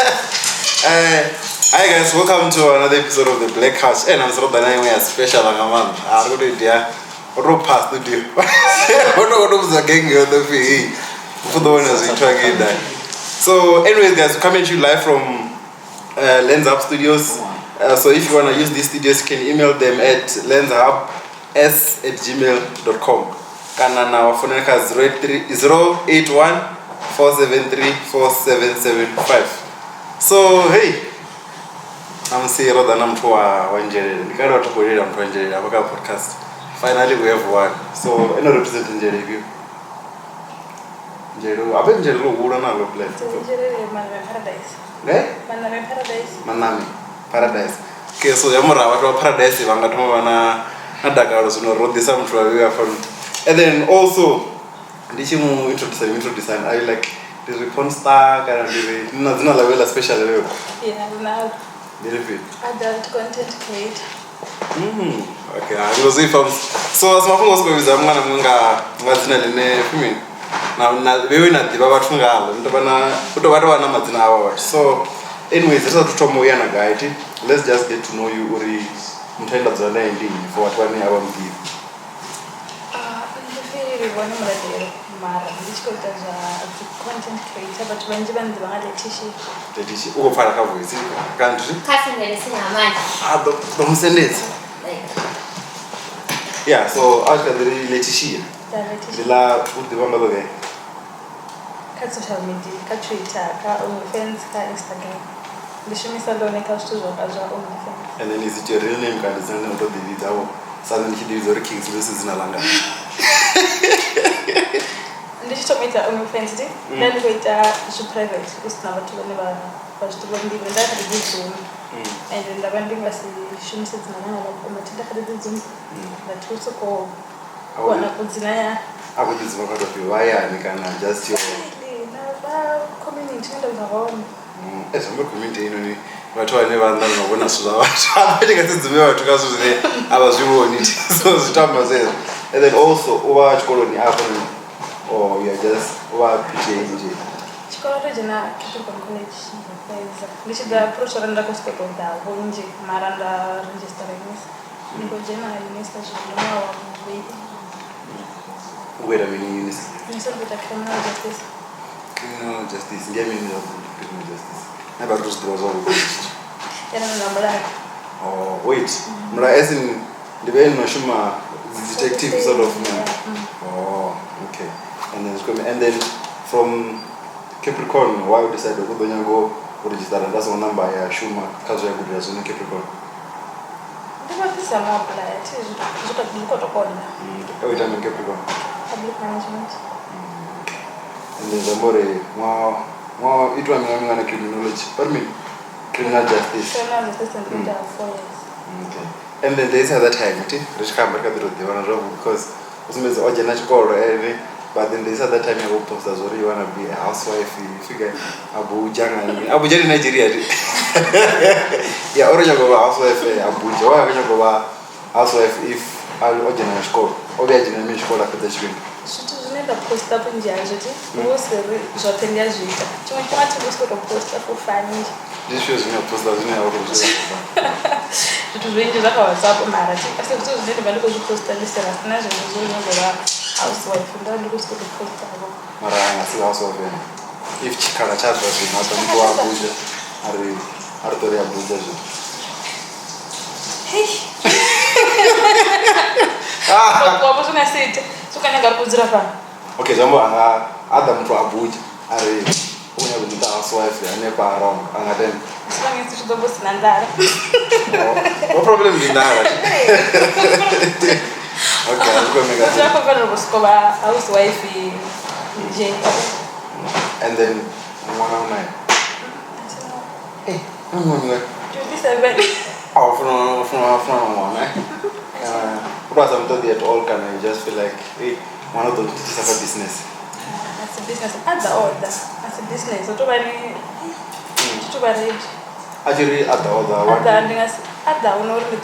Hi guys, welcome to another episode of the Black House. And I'm sorry that I'm special like a man. I'm going to pass the deal. So anyways guys, we're coming to you live from Lens Hub Studios. So if you want to use these studios, you can email them at lenshubs@gmail.com. Kanana phone number is 081 473 4775. So hey, I'm saying rather than I'm to Wanjere. We cannot talk about I'm to Wanjere. I'm a podcast. Finally, we have one. So I know representing Wanjere review. Wanjere, I bet Wanjere who run out of place. Wanjere Maname Paradise. Eh? Maname Paradise. Maname Paradise. Okay, so yamura watu Paradise vangatuma na Dakar so road this am to we are from. And then also ndichimu introduce and I like the response star kind of zina la wela special leo. Yeah, now. Livhu. Adult content creator. Okay, I was from so as mafungo sikubiza mwana munga ngazina lene fimi. Na wewe na diba bathu ngalo ndabana kutobatwa wana madzina awa. So anyways, let's tutomo yana guide. Let's just get to know you uri mtenda dzana ending for what one hour mbi. One more day, Mara. This got as a content creator, but when you went to Leticia. Leticia, who for a voice? Country? Cousin, there is a man. Don't send it. Yeah, so after the Leticia. The la put the one away. Cat social media, cat Twitter, cat OnlyFans, cat Instagram. The show me salon cat to work as well OnlyFans. And then is it your real name? Can design out of the video. Suddenly he did the Kingsley is in a langa. This is me to OnlyFans. Then we to private. It's never to never was to one even that the Zoom. And then the one thing was the show me said na like the Zoom. That also called one up with Zinaya. I would just work out of your wire and you can adjust your community of our own. Yes, I'm not community. But I never know when I saw that. I think it's the way I was doing it. So the time was there. And then also, over colony happening, or you're just over PJ. Chikorojana Capricorn College. This is the process and the cost of the Bonji, Maranda registering. Nigojana and Mr. Jimmy. Wait a minute, you said with a criminal justice. Criminal justice, criminal justice. Never just was all oh, wait. As in the way Noshima, the detective sort of man. Oh, okay. And then from Capricorn, why you decide to go register and that's one number I Shuma Kazuya good as on Capricorn. Every time in Capricorn. Public management. And then somebody, wow, it was a criminology. Pardon me, criminal justice. Criminal justice and 4 years. Okay. And then there's other time, because it's a general call, but then there's other time you post as well. You want to be a housewife, you figure Abuja in Nigeria. Yeah, or you go housewife Abuja, or you go housewife if I'll general call, or the general call like the street. The post up in January, most of the Jotelia Jita. To my part, was got a post up for family. This shows me a post as in our to bring the WhatsApp marriage. I said, so the developer post a list of national housewife and then goes to the post. Marana, see housewife. If Chikara chat was in Abuja, Artoria Abuja. Hey, what was when I said, so can I go to Japan? Okay, Jambo Adam to Abuja. Are when you have a housewife and never wrong, and then as long as you should have been there. No problem with that. Okay, I'm going to make a housewife. And then 109. Hey, I'm going to 27. Oh, from one, eh? Because I'm told at all, can I just feel like, hey, one of those is a business. That's a business. That's the order. That's a business. So, to buy actually, at the other one. At the one, or the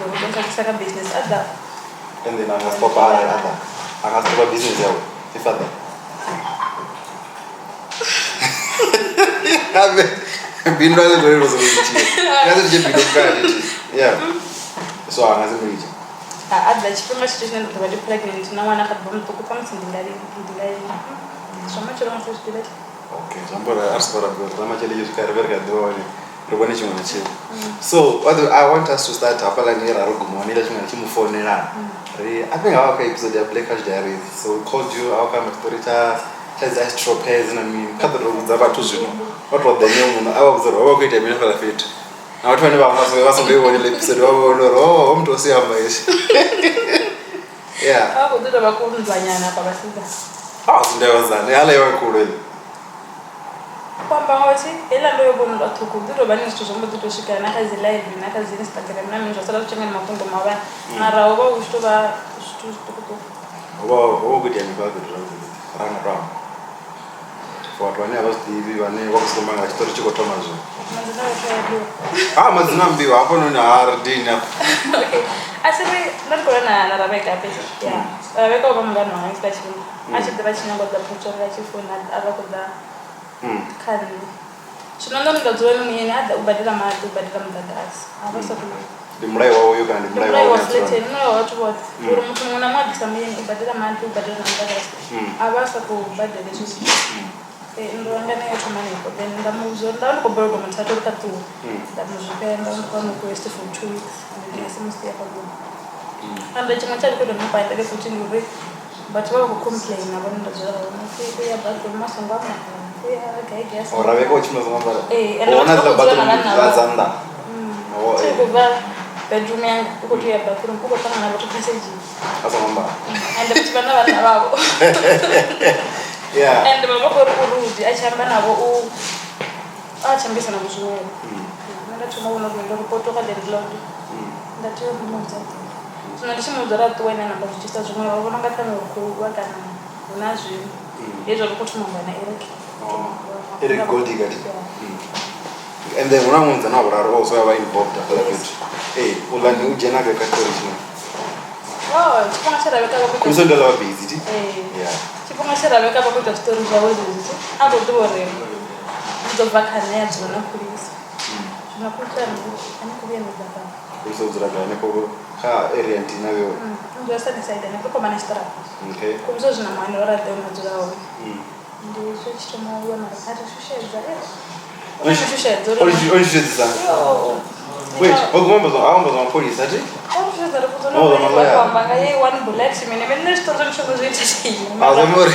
business. At the. And then I have to buy other. I have to buy business out. If other. Bindu ale gore rozolichi. Ngazi je bindu kadi. Yeah. So angazi mwichi. Adla chipima situation ndo bali pregnant na mwana kadbom tukupa msindingari. So much wrong with this. Okay, Jambora askora drama chele yuskare verga doani. Rubani chimwe chimu. So, what I want us to start apala ngira rugumo nila chimwe chimu phone nila. I think our episode of Black Cash Diaries. So we called you our kind of story has astropairs and I mean cut the room about to zoom. What was the name I was over a minute for the fit. Now 20 hours we was on the episode home to see how much. Yeah. How could the Bakun Zanyana Pabasita? Oh, there was an earlier cool. Pambawati, ela ndio bono la tuku ndiro bani tusomba tutoshikana kazi live na kazi Instagram na mimi sasa tuchanga mafungo mabaya na rawo ushtuba tuku oba kuti yanibaka rana rana for watu wane abasi hivi wane wakusoma nga story chiko tomazo mazina mbiwa hapo nuna RD na okay asiri ndiko na Ravheka pesa yeah Ravheka kwa mngano wa Instagram achidaba chinyango za kuchora chifuna abakoda Kali. Shunanga mdazweni mwenye hada ubadila mati ubadila mdadasi. Abasa kuna. Dimulai wao yuka ndimulai wao. Dimulai wasilete nimulai watu wote. Uru mtu mwana mwadi samini ubadila mati ubadila mdadasi. Abasa kubadila chusi. Ndo angane yote mani ko then ndamuzo ndawo ko borgo mtatu tatu. Ndamuzo pe ndawo ko no quest for 2 weeks. Ndiyasi musti hapa go. Anda chama chali ko ndo mpaenda ke futi ngure. But wao ko complain na bando zao. Nfi ya bado masongwa na. Ravheka uchimwe zomba. Ona za bathroom zanda. Kuva bedroom yangu ukuthi ya bathroom kuko fana na bathu message. Azomba. And bana bana babo. Yeah. And baba ko rude achamba nabo u achambisa na kushwe. Nenda tuma una kwenda report ka landlord. Ndathi umuntu. Tunalisha mudara tu wena namba register zomwe wabona ngata ngokho wakana. Unazwi. Yezo lokutuma ngana Eric. Eric Goldigat. And then one one's another also are involved after that. Hey, ulani ujena ke katorishina. Oh, chipanga cha Ravheka kwa kuzo ndala busy. Yeah. Chipanga cha Ravheka kwa story za wewe. Abo dore. Ndo vakane yazo na police. Tunakuta ni kubia mzaka. Kuzo ziraga ne ko ka area ntina wewe. Ndio sasa decide ne kwa manistera. Okay. Kuzo zina maana wala ndio unajua. Ndio sisi tunaona na hata shusheza. Onsheza. Wait, ogomba zo aomba zo police ati? Onsheza rukuzo kwa manga yeye one bullet mimi nime story nshoko zote chini. Azamori.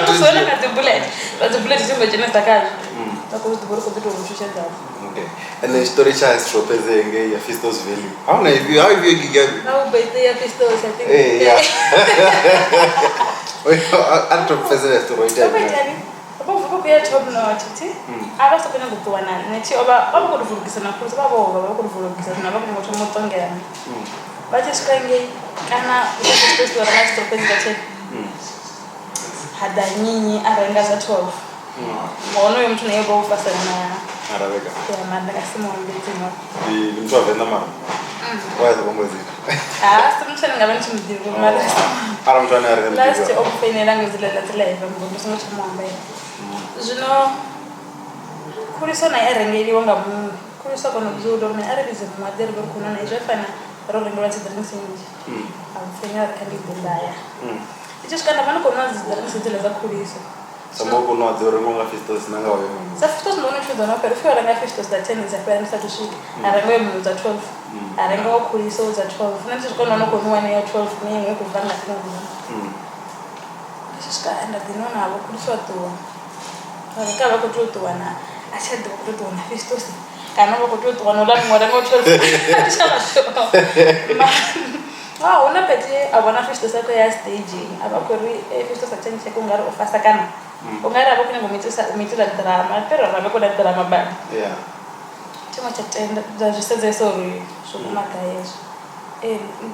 Kusona na the bullet. The bullet zimbe jina takaje. Takuzo tuboro kwa vitu onsheza. Okay. And the story cha stropeze ngey ya Fistos Valley. How you gigabi? Now by the Fistos I think. Eh yeah. Wait, atropeze story time. Bavuga ko yathobwa nathi abasokena ngokwana nethi oba abakuduvulukisa nakhulu babo bakuduvulukisa nabakho ngotho motongela bathi sikange kana ukufeswa na stropezi bathe hadanyinyi arenga za 12 ngono yomthu naye bo ufasana na Ravheka ya manda kasimoni betino ni mtu avenda mara wazi bombozi simthani ngabe ntimdivu mara ara mtu anarenga last opinela ngezilela live ngoba singothi muhambe Zino kulisa na erengeli wanga mu kulisa kono bzudo me arabize mu adere berkuna na ijafana rolengola tidrinsingi amfenya kandi ndaya icho skanda bana kono zidrinsingi za kulisa sambo kono adere ngonga Fistos nanga wawe sa Fistos no nisho na pero fio ranga Fistos da 10 za kwa nsa tushiki arangwe mu za 12 arangwa kulisa za 12 nanti kono no kono wana ya 12 ni kuvanga tino icho skanda dinona abo kulisa tu Ravheka kutuwana achado kutuwana Fistos kana kutuwana la ngora ngocho achaba una pete abona Fistos akho ya stage abakori Fistos athenje kungari ofasa kana ungari abakunya ngomitsa drama pero Ravheka la drama ba yeah chama chatenda za jiseze sorry shoma kayeso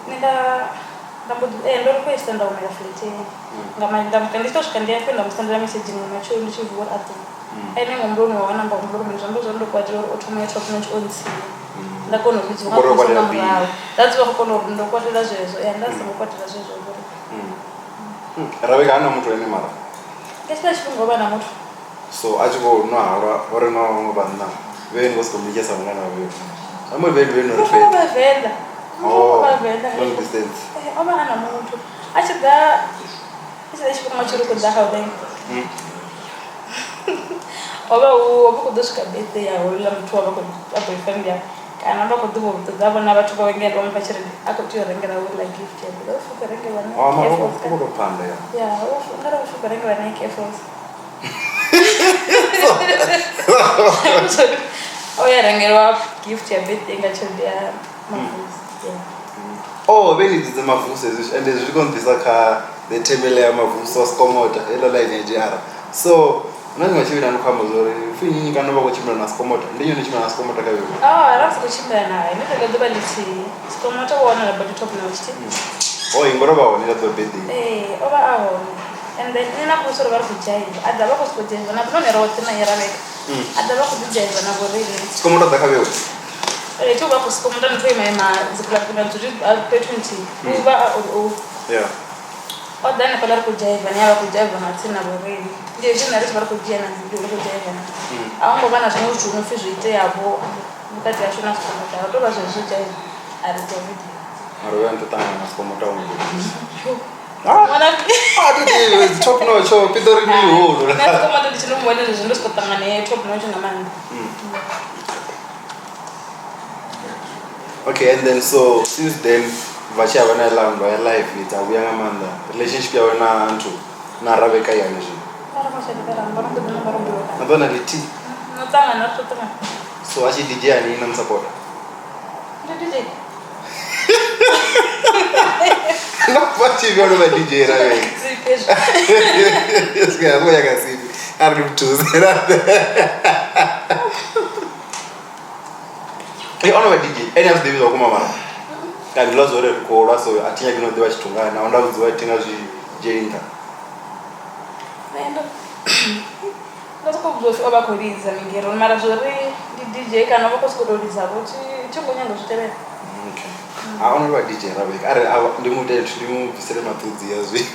nika ndo request ndo umela flete ngama ndamkandisho shikandia kwenda msandala message mu macho ndichivuwa atu ene ngombono wana mba ngombono mzambo ndo kwa joro automatic not on see ndakona kuti ngakuzona mrawo that's why kono ndo kwatela zvezo yandasa kwatela zvezo Ravheka ana mtu ene mara kesi chifungo bana mtu So I just go no or no banda. When was communication something na wewe. Amo vele no refer. Oh, long distance. Oma ana muntu. Acha isso como churu ko da hawe. Oba kudoshika birthday ya wala mtu aba ko boyfriend ya. Kana ba ko dubo tudaba na batho ba ngenda bamphachira akuthiwa rengela wala gift ya. Ufuka rengela na. Ko panda ya. Yeah, ngara ufuka rengela na careful. Oh yeah, rengela gift ya birthday ngachodia mafusi. Yeah. Oh, when it is the mafusi and there's going to the temele ya mafuso skomota elo line ejara. So unazima chibina nukamba zore fini kana ba kuchimba na skomota ndiyo ni chimba na skomota kayo. Alafu kuchimba naye nitaka doba liti skomota wana na body top na chiti. Oh, ingoro ba woni to birthday. Oba aho. And then nina kusoro bar kujaiva. Adaba kuskujaiva na bano rote na Ravheka. Adaba kujaiva na borili. Skomota dakabewe. Tuba kuskomota ntwe mema zikula kuna tujui opportunity. Uba Yeah. Odana pala kujaiva na kujaiva na tina borili. Ndio jina risi bar kujaiva na ndio kujaiva na. Aongo bana tunuchu nufizu ite yabo. Mukati ya shuna skomota. Otoba zozo jaiva. David. Arwe ntotanga na skomota wangu. Top notch, pidori ni huru. Na kama ndo chino mwele ndo skotangane top notch ngamani. Okay, and then so since then vacha bana lamba ya life it abuya ngamanda relationship ya wena antu na Ravheka ya nje. Ara mashaka mbona ndo mbona ndo. Nabona liti. Natanga na tutanga. So ashi DJ ani na support. Ndio DJ. No what you gonna be DJ Ravheka. Yes guys, what you can see. I do too. Hey, ono DJ. Any of them okuma mara. Kandi lozo ore ko so atinya kino dewa chitunga na onda kuziwa tinga jeringa. Nendo. Ndoto kuzofi oba koriza mingero mara zore DJ kana bako skodoliza boti chongo nyanga zitebe. Okay. I want to DJ Ravheka. Are ndimu visere matudzi yazwi.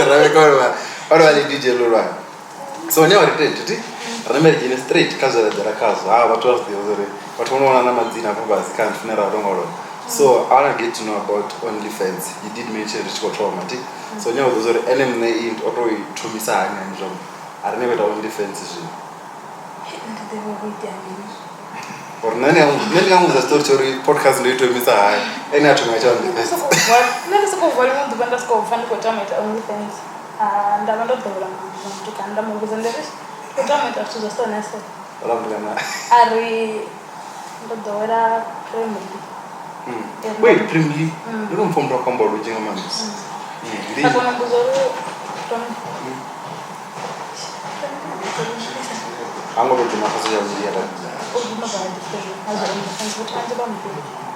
Ravheka ora DJ lora. So ne ori tete. Remember in straight kaza da kaza. Watu wazore. Watu wanaona na madzina hapo basi kan funera rongo. So I want to get to know about OnlyFans. You did mention it was traumatic. So nyawo zore NM in auto tumisa anya njo. I remember the OnlyFans is. Ndio witani. Or nani yangu story podcast ndio tumisa haya. Eni atumeacha OnlyFans. Nani siko volume ndo banda siko fan ko tama ita OnlyFans. Ndabanda dola mtu kanda mungu zendelesh. Ko tama ita tuzo sana sasa. Wala mtana. Ari ndo dola premier. Wait, Premier. You don't form rock combo with Jingle Man. Hakuna buzoro from I'm going to my position here.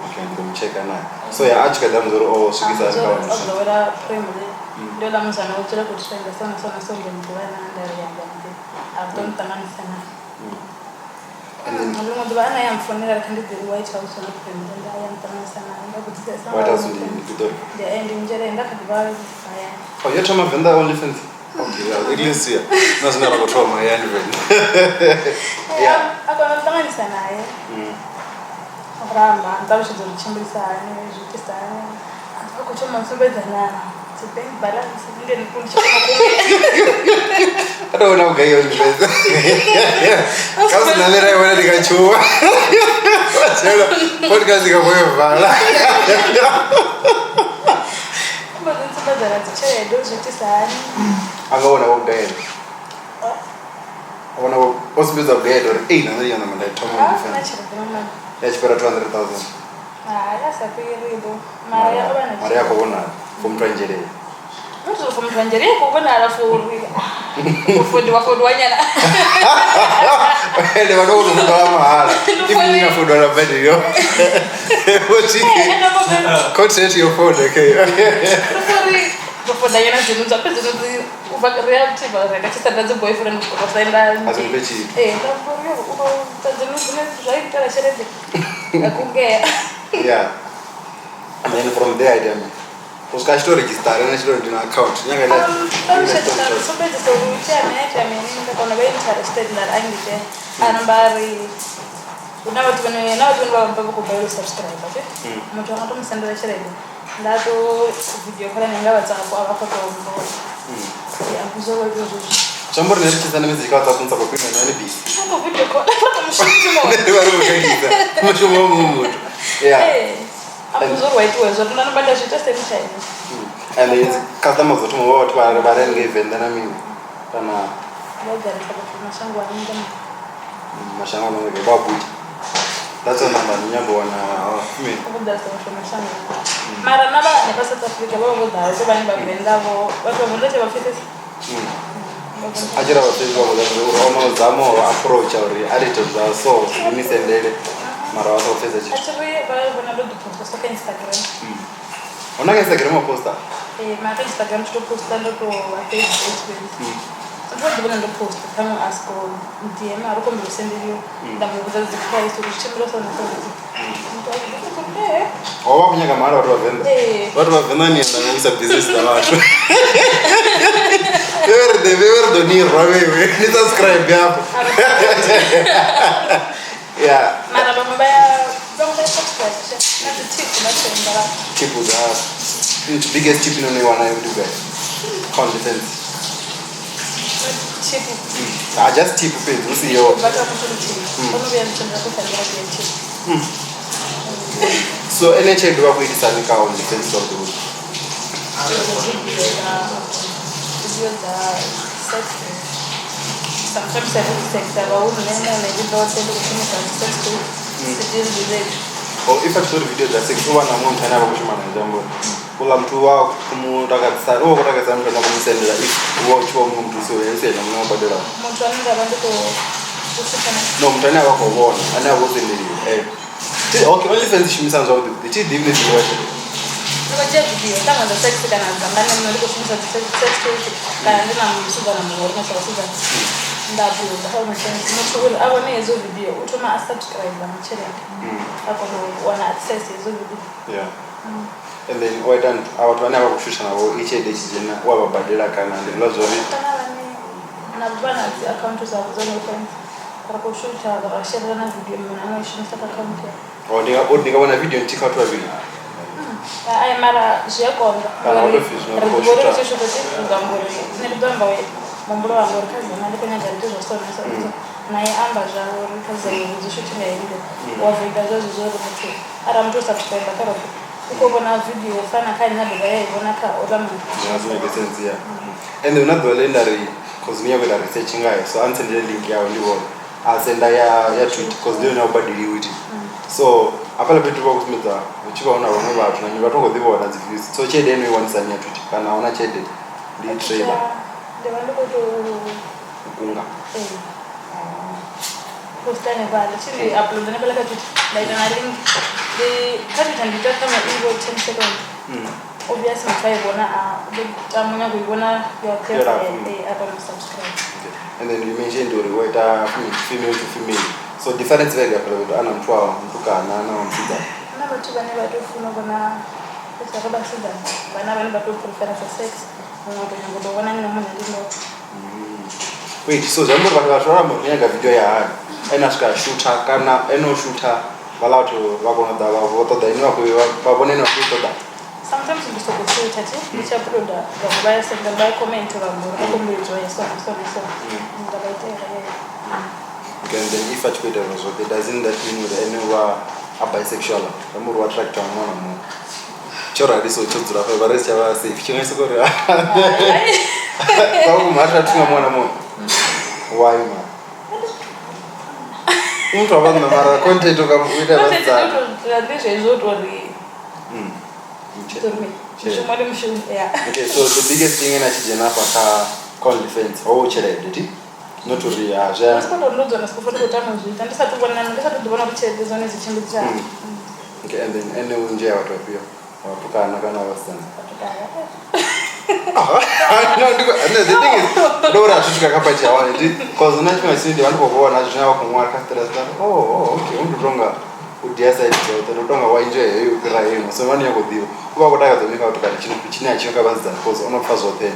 Okay, I'm check it now. So yeah, actually them zoro oh sugiza account. Dola premier. Dola msana uchira kutusenda sana ndio na ndari ya ngante. Abdon tamani sana. Ndio ndo bana ya mfonera kandi the White House na premier ndio ya tamani sana ndio kutisa sana. White House ni kidogo. The end njere ndio kadibali fire. Oh, you're talking about OnlyFans? Okay, yeah, Leticia. That's not about trauma, yeah, anyway. Yeah. Akona tamani sana ye. Ramba, ndaba shizolo chimbisa ne jukisa. Ako choma msobeza na tibeng balance ndio nikulisha I don't know gay OnlyFans. Kazi na mera yona nikachua. Wachelo podcast ikapoe bala. Mbona msobeza na tichaya dozo tisani. Angaona ugaye. Wana possibilities of gay or 8 na ndio na mandai tomo OnlyFans. Ya chipera 200,000. Ya sapiribo. Maria ko bona from Tanzania. Mtu from Tanzania ko bona alafu ufundi wanyana. Ele wano ndo mahala. Hivi ni food wala badi yo. Wochi. Content your phone okay. Ufundi yana zinunza pesa zinunza uvaka reality bale kachisa ndazo boyfriend ko saenda. Azimbechi. Ndapo yo uko tazununza zaidi kala sherehe. Akungea. Yeah. And then from there I then Uska chito register na chito ndina account. Nyanga ila. So bese so ucha mimi ndakona very interested that angite anambari una watu baba ko bayo subscribe ate mtu anato msendera chirede ndato video kala nenga WhatsApp abafoto mbo ya kuzowa hizo Chambor ne rikizana mezi kwa tatunza kwa kwina nani bisi. Hapo video call mshimo Baro mkagiza. Mshimo mumu. Yeah. Amuzuru waitu wezo tunanabanda shita same time. And is customers to move out where barenge venda na mimi. Kana Bagara kwa mashango anaenda. Mashango no ke babu. That's on namba nyambo wana mimi. Kubuda kwa mashango. Mara naba ne pasa Afrika babo da so bani babenda bo watu wabondote bafite. Ajira wapezi wabo ono zamo approach or attitude za so mimi sendele mara watu wafeza chitu. Actually bana ndo post kwa Instagram. Unaga Instagram posta? Mara Instagram tu posta ndo kwa Facebook. Sasa ndo ndo post kama asko DM ariko mbisendelio ndamubuza zikaya so chimro sana sana. Owa kunyaga mara watu wavenda. Watu wavenda ni anaanza business za watu. Verde ni rawewe. Ni subscribe hapo. Yeah. Mara baba subscribe. Na tip na tenda. Tip the biggest tip in one I do guys. Content. Tip. Just tip page. You see your. Bata mtu. Kama vile mtenda kwa ya tip. So NHA do we design on the fence of the wood. Sometimes I do sex about men and I did not send the sex to or if I show the video that sex one amount and I was man example. Kula mtu wao kumutaka sana au kutaka sana kama kumsendela if watch wa mtu so yeye na mwana badala. Mtu anaenda bando kushikana. No mtani wako wona ana wote ni okay only fence shimisa nzo the tea dignity wacho. Ngoja video kama ndo sex kana zamani mnaliko shimisa sex to kana ndina msuba na mwori na sababu ndabu ndaho mtu abone hizo video utuma subscribe na channel hapo ndo wana access hizo video. Yeah. And then why don't abantu bana bakushusha nabo each day kijena wababadela kana ndilo zoni na bana account za OnlyFans para kushuta barashara na video mwana shimisa account Odinga wana video ntika watu wavili. Ai mara shiakonda. Kana OnlyFans na kushuta. Bora sio shote ngambori. Nilidamba we mambo ya ngoro kazi na ndiko nyanja ndizo sana sana. Na amba za kazi hizo shote ya ile. Wa video zote zote mtu. Ara mtu subscribe karo. Uko bona video sana kai na bega yeye bona ka odama. That's make sense yeah. And then another legendary cause me with researching guy so answer the link ya olivo. Asenda ya tweet cause leo nobody with it. So apala vitu vya kusimiza uchiwa una wana watu na nyumba toko dhivo wana views so chede eno one sanya tweet kana ona chede ndi trailer ndio wale to kunga posta ne vale chini upload na pala tweet na ina link the kati tandika kama hivyo 10 seconds obviously mtaiona tamunya kuiona yote hapa subscribe. And then you mentioned the word female to female. So difference very good. Ana mtwa mtuka na mtida. Na watu bana watu funa bana kwa sababu sida. Bana watu prefer sex. Mmoja ndio bana ni mmoja ndio. Wait, so jambo watu wamefanya video ya ena shooter kana eno shooter wala watu wako na dawa wote dainiwa kwa babone na kutoda. Sometimes you just go through it, which upload the buy send the buy comment or comment so. Okay, and then if I tweet was what it doesn't that mean that anyone a bisexual. I'm more attracted to one. Chora this or chora for rest of us if you go. So much to one. Why man? Mtu abana mara content kama ile basta. Okay, so the biggest thing in a chijena kwa call defense au chere did not to react. Okay, and then any unje watu pia watuka kana wastani. No, the thing is Dora tutuka kapa cha wale because unachoma sindi watu kwa na tunao kumwa customer. Oh, okay, undu ronga udia side dzote unotonga waenjoy heyo ukira yemo so mani yakodiwa kuba kutakadzomika kuti kati chino chine achinga kavanzana because unopfa zvote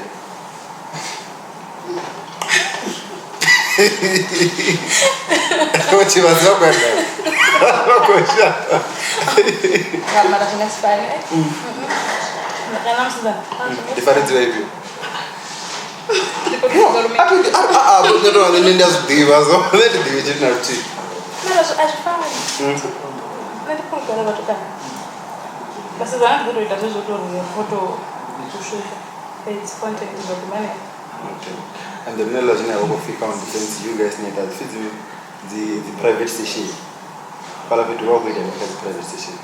What you was up with that? Mara kena Spani. Kenapa sudah? Different way view. Dormir. Betul ni dia diva so, nanti diva jadi nanti. Mara so as far. Nanti pun kalau batu kan. Pasal zaman dulu itu tu foto shoot. It's content document. Okay. And the middle of the night, we found the things you guys need that fit the private station. Para fit work with the private station.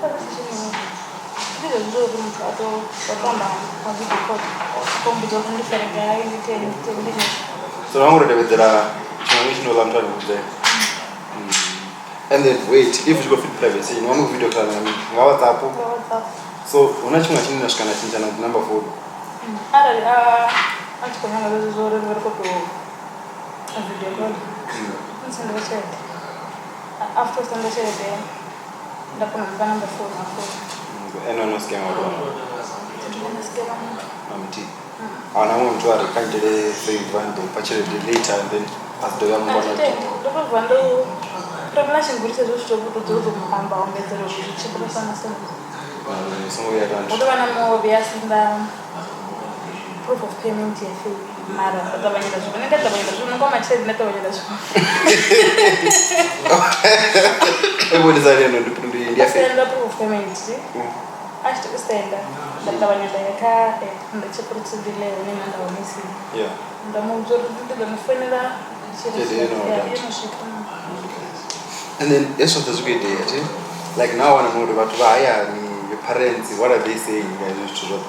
Private station. Ini dah dulu atau pertama kami ikut komputer ini sekarang ini ini. So I'm going to do that. Information all I'm trying to do. And then wait, if you go fit private station, one more video call nami. Ngawa tapo. So unachunga chini na shikana chini na number 4. Antes konyanga bezozore verikoto video call. Nsende chat. After sende chat ndakona mbana number 4 na 4. Eno no scam wako. Amti. Ana mtu arikanjele save bando pachele later and then after ya mbona. Ndio bando problem shingulise zoshobo kutozo mkamba ongezero kuchikula sana sana. Somo ya dance. Ndio bana mo biasinda proof of payment ya fee mara atabanyira zona nenda tabanyira zona ngoma chezi nenda tabanyira zona ebo design no ndipundi ndia fee senda proof of payment ashtu kusenda tabanyira yaka ndache procedure leo nina ndawamisi yeah ndamuzoro ndida mfanira and then eso tazugede ati like now when I'm about to buy your parents what are they saying guys used to do.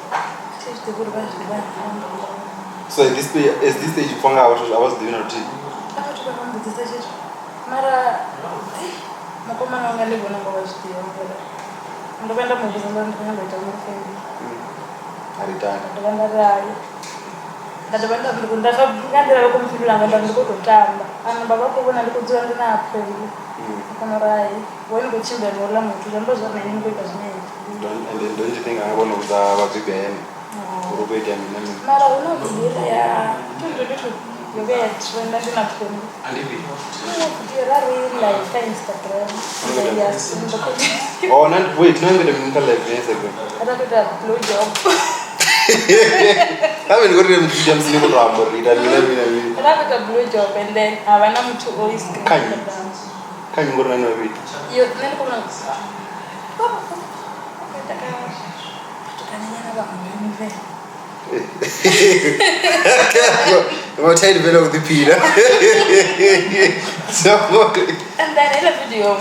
So at this stage you found out I was doing it. Mara makoma na ngali bona kwa shiti ngala. Ndopenda muzamba ndipenda itamu fendi. Aritana. Ndopenda rai. Ndopenda ndikunda ngandira ko mfibula nganda ndikototamba. Ana baba ko bona ndikudzira ndina apeli. Kono rai. Wena kuchimba ngola mutu jambo zona yini ko kazimeni. And then don't you think I want to baby yani? Urubedi amina. Mara unabudira ya tundu yoga ya trend ndina peni. Alibi. Ndio live ka Instagram. Oh, not wait, no ngode mnika live Instagram. Atapita blow job. Haven't got them to jump in the rambo. Atapita blow job and then abana mtu always Kan ngoro na wait. Yo nene kuna. Tukanyana ba mnive. I'm trying to build the Peter. So, and then in a video,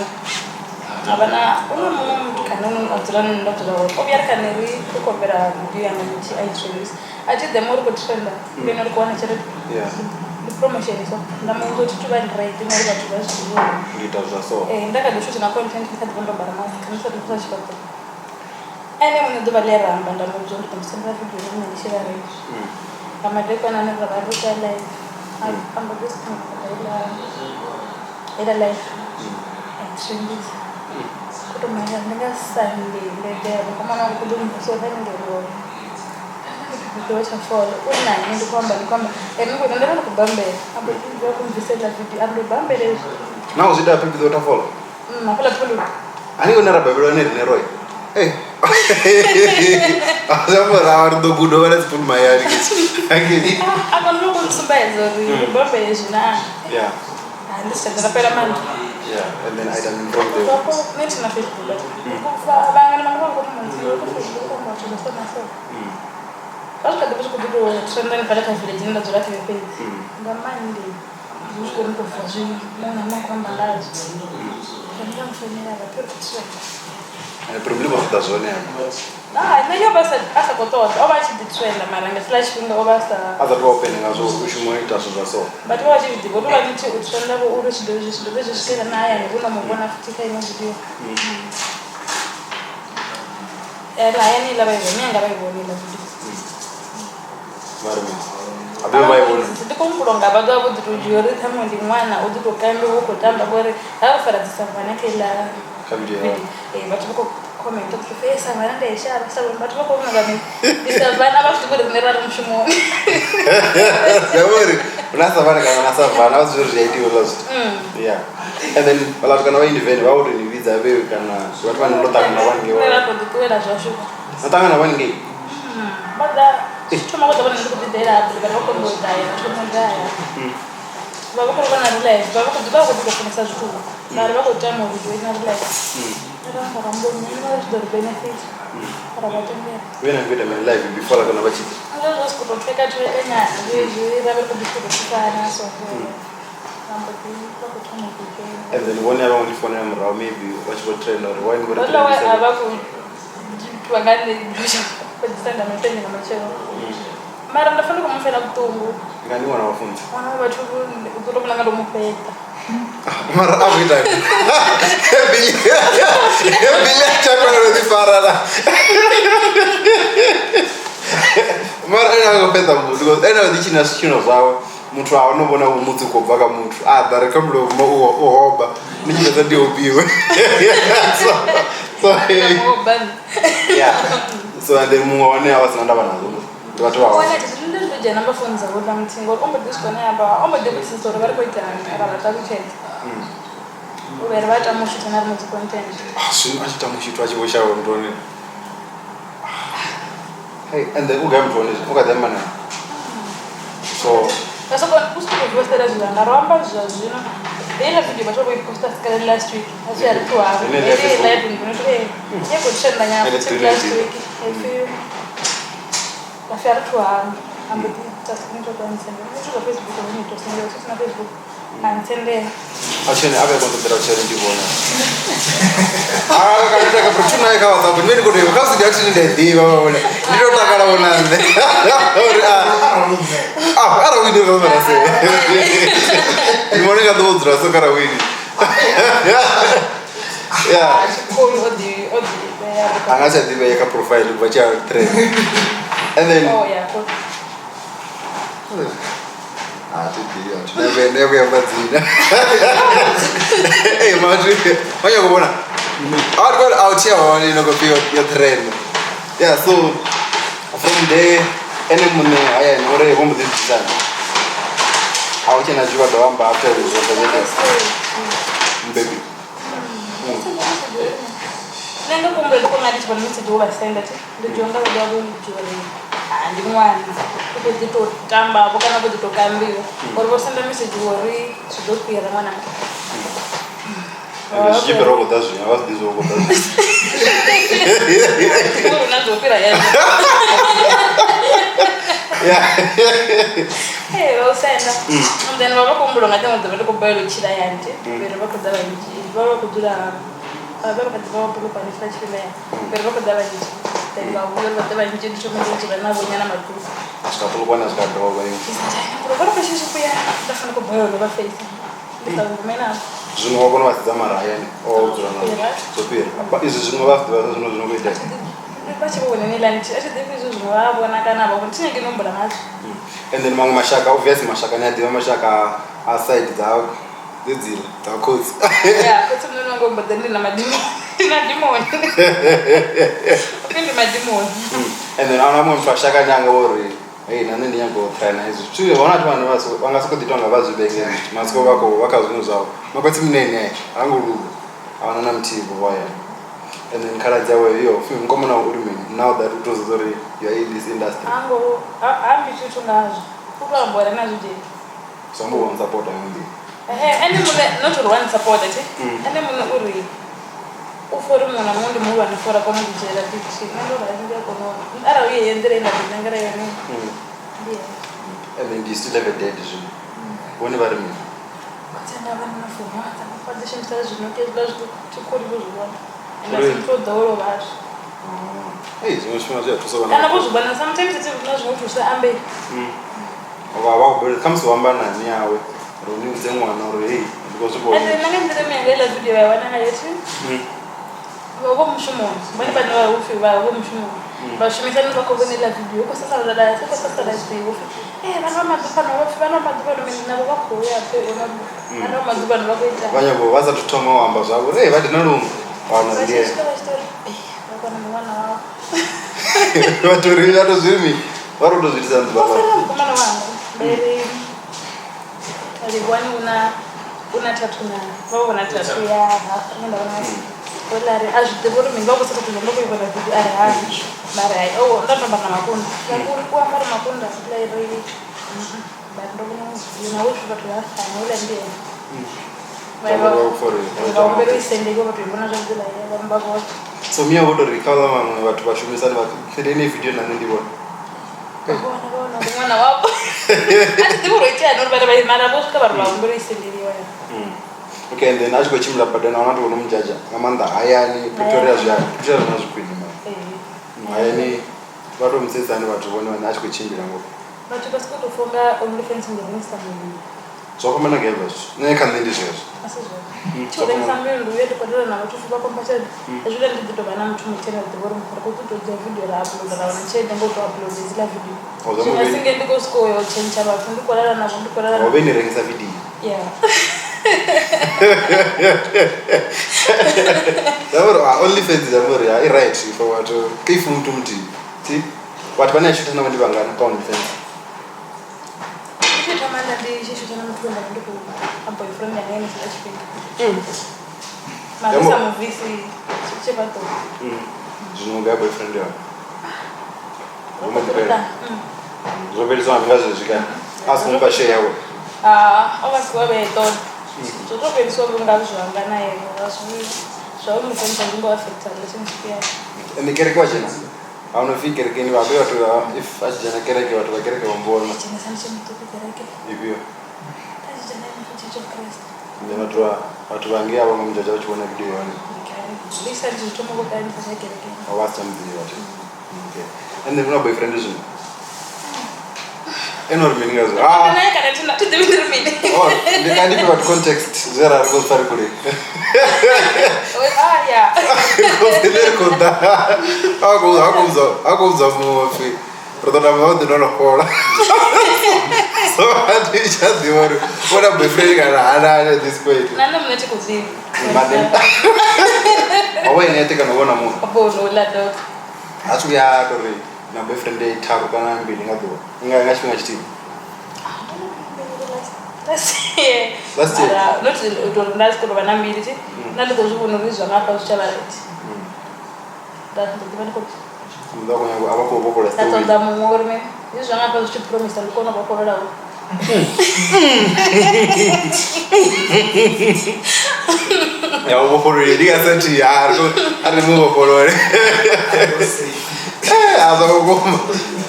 abana mtu kanunu aturana ndotoro. Obiara kaneri ko bera video ya mti iTunes. Ati the more ko trenda. Beno ko na chere. Yeah. The promotion so. Ndamungo tutuba right mo ba tuba. Litaza so. Ndaka dushuti na content kati bondo barama. Kanisa dukura shikako. Ene mwenye balera mbanda mzuri kumsema video ni shirare. Kama deko na nenda baruta live. Amba just ila live. Extremely. Kuto maya nanga sande lede kama na kudumu so ndio. Ndio cha follow. Una ndio kwamba Mungu anaendelea kubambe. Hapo ndio kumvisela video. Hapo bambe leo. Now zida people don't follow. Nakula pulu. Ani unara babelo ne roy. Hey. Azambo rawardo gudo wala spul mayari kichi. Angeli. Ako no kumsubezo bambe jina. Yeah. And this is the payment. Yeah, and then I done from there. Hapo net na Facebook. Kwa banga na mambo kwa mwanzo kwa Facebook kwa tunasema sasa. Kwanza kabisa kududu trend ni pale kwa vile jina zote kwa Facebook. Ngamandi. Mshukuru mtu faji. Mwana mwana kwamba lazi. Ndio mfanyia la pia El problema sta zone na hiyo basi hasa kutoa oba chi trend mara nge flash finger oba sta hata tu opening azo kushimo itaso za so but what you do what you need to trend abo uro shi doje shikela na haya ni kuna mbona fitika hiyo video la yani la baibo mianga baibo ni la video marmi abe baibo ndiko mkulonga bado abo tujuore tamu ndi mwana uduto kambe uko tamba bore hapo fara tisambana kila Kamdia. But you comment on the face and when they share some but what over me. It's a van about to go to the mirror and Shimon. Don't worry. Unasavana was really lost. Yeah. And then well I'm gonna invent out in the visa very can what one not one game. Natanga na one game. But that tomorrow the one to the data but what can go die and Baba ko bana rule baba ko diba ko dikon sa jutu na baba ko tamo video ina rule era para mbo ni na do benefit para batembe When I get my life before I gonna watch it alo ko to feka tu kenya je baba ko dikon sa na so number 2 ko tamo video and then one year only for them or maybe watch what train or one go to aba ko tuangane bisha ko disanda mtenye na macheo mara ndafuna kumfela kutungu ngani wana wafunzi wana watu kutoka ngalo mpeta mara avita bila chakula ndio parara mara ina ngopeta because ena ndichina shino zawo mtu aonobona umutsi kubva mtu dare kamlo uhoba nicheza ndio ubiwe so yeah so and then muone awasanda banazo watu wao wana tizilinde je namba phone za wona mthingo ombe diskona yamba ombe debisi story bari koitana era batatu chete ubere bata mushita na mu content sino achita mushito achibosha ndone hey and then ugamtone ukademana so That's what we posted as well. I remember Georgina. They have video, but we posted last week. As well, 2 hours. They live in Brunei. Yeah, but send my last week. I felt 2 hours. I'm just going to go and send it. I'm going to Facebook. I'm going to send it on Facebook. And send it. Actually, I'm going to challenge you. I'm going to take a opportunity. I'm going to go to the actually the day. You don't talk about it. I don't know what I say. You want to get those dress, so can I win? Yeah. I'm going to say the profile, but you are trained. And then. Oh, yeah. Never ever seen. Hey, Madrid. When you go on, I'll go out here on your train. Yeah, so from there, any money I am already home with this time. How can I do what I'm after this? Baby. Nenga kumbe liko ngadi chibani message over send it. Ndio ndio ndio ndio and one to tamba bokana bo to kambiyo or send a message worry to do pia na mwana and she pero botazo ya was dizo botazo unazo pira yani yeah hey o senda and then baba kumbulo ngade mo ko bayilo chira yanje pero bako daba nji baba kudura baba kadaba bolo pa refresh kile pero bako daba nji tenga ulo daba nji ndicho mwenye na bonyana matu askapolo bwana askapolo bwana pero bako shisho pia ndafuna ko bayilo ba face ndafuna Zino wako na zamara yani o zona so pia apa izo zino wafu zino kwenda bachi bone ni lanchi ati divizo zino wabona kana babo tinenge nombula ngathi and then manga mashaka obviously mashaka ni adiwa mashaka aside zao dzile ta coats yeah kuthi mina ngomba deni na madimo na dimoni kendi madimo and then ana mwe mashaka nyanga wori hey nani ndi yango tryna hizo chuye wana tu vanhu vaso vangasokotitwa ngavazvibeke masiko vako vakazvinhu zvavo makwati munene anguluga avana na mutivo waya and then kala dzawe iyo film komona uri mini now that utozori you are in this industry ango ambi chitu ngazvo ukambora nazvo je sambo one supporter ndi ene mune not one supporter ti ene mune uri ufori muna mundi muwa nifora kono dijera tichi ndo razinde kono ara uye yendere na ndengara yone and then you still have a dead vision woni vari mini kutenda vana na fuma foundation stars zvinoke zvazvo chikori kuzvibona and for the whole of us hey zvinoshuma zvatusa kana kuzvibona sometimes it's zvinotusa ambe vava comes kuhamba nani yawe roni udze mwana uri hey because ati nangendere miyangela video yawana yetu Wako mshumoni. Mbona bado wao ufi wao mshumoni. Bashimisa ni bako bone la video kwa sasa dada sasa sasa la video. Bana madupa na wafi bana madupa no mimi na wako ya pe ona. Ana madupa na wako ita. Banya bo waza tutoma wamba zabo. Vadi nalungu. Ana ndiye. Wakona mwana wao. Watu ringa to zimi. Watu to zitisa baba. Mwana wangu. Beri. Alikuwa una tatu na. Wao wana tatu ya nenda wana. Wala ajideboro mingi wako sasa kuzomba kwa ibada vitu ara. Mara oh ndo ndo na makunda. Kwa mara makunda bila ile. Bado unaweza kutoa sana ile ndiye. So me would recover watu bashumisana bakufedeni video na ndi bona. Mwana wapo. Ati tiburo itia ndo bana bana mara bosi ka barwa mbere isendiriwa. Okay, and then as go chimla padana watu unomjaja. Ngamanda ayani Victoria zya. Victoria nazo kwinima. Ayani watu msesa ni watu bone wana achiko chimbira ngo. Watu basiko tofonga OnlyFans ndio Instagram. So kama na gelbas. Ne kan ndi jesu. Asije. Chode sambe ndo yetu kwa dole na watu fuba kompasha. Ajula ndi ndo bana mtu mtena ndiboro mfarako tutoje video la upload na wanachede ngo to upload zile video. Ozo singe ndiko siko yo chencha ba fundi kwa dala na fundi kwa dala. Obeni rengisa video. Yeah. Davoro OnlyFans davoro ya right for watu kifu mtu mti. See? Watu bana shoot na wandi bangana kwa OnlyFans. Tamanda ndi shisho na mtu ndo ndo hapo boyfriend ya nini HP. Mabisa mvisi chepa to. Jununga boyfriend ya. Uma dipenda. Zobeli zo amigazo zika. Asimpa share yawe. Obasiwa beto. Toto pensou que não joga na eu acho que só me sente um pouco afetado assim que Ni kere kwa jina. Au no fikiri kini wa beo tu if ajana kere kwa watu kere kwa mbona. Jina sana sana tu kere ke. Hivyo. Kazi jana ni kitu cha Kristo. Ndio watu wangia wa mjaja kuona video yani. Lisa ndio mko kwa ni pesa kere ke. Awasta mbi watu. Okay. And then no boyfriend is enorme ningazo. Na kana tuna tudimini. Oh, the kind of context there are go far kule. Yeah. Kosele konda. Akuza mufi. Perdona me onde no cola. So ati chadi wori. What boyfriend kana ana this point. Nana mnete kuzimu. Madem. Awe ni atika naona mu. Apo no la dog. Asu ya dori. Na boyfriend day taru kana mbili ngado. Ngashipinga chiti. Last year. Not to last ko bana mbili ti. Nali ko zuko no rizwa ngapa uchala leti. That the given ko. Mudau yangu abako boko la story. Tata mumor me. Rizwa ngapa uchi promise alikuwa na boko la. Ya boko le diga senti ya ari mu boko le.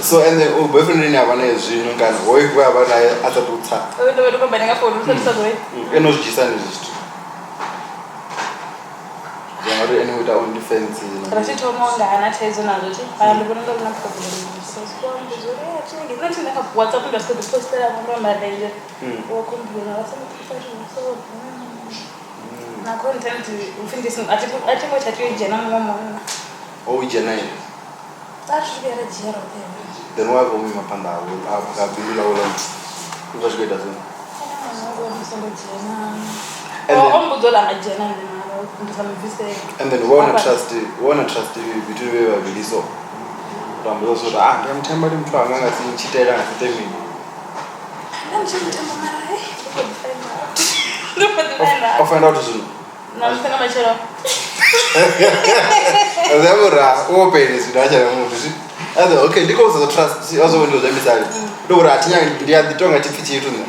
So and the boyfriend ni abana ezino kana boy kwa abana atatutsa. Ndo ndo bana ngapho uthatha zoe. Enozijisana izisto. Jamari ene uta OnlyFans. Rasitho monga anathezo nazo thi. Ayalibona ndo na problem. So sikuambe zoe achingi nathi naka WhatsApp ndo sikho postela abantu amadenge. Okhombula wasemfashion so. Na content ufindisi ati mo chatwe jena mama. Oh jena. Tathi bera jera hotel. Then why go me mapanda aka bila wala. Kuva shweda zona. And then wanna trust between we were really so. Rambo so I'm tempered in plan and I see cheated and tell me. I'll find out soon. Open is okay, because of the trust, also when you let me say, do that, yeah, the tongue at the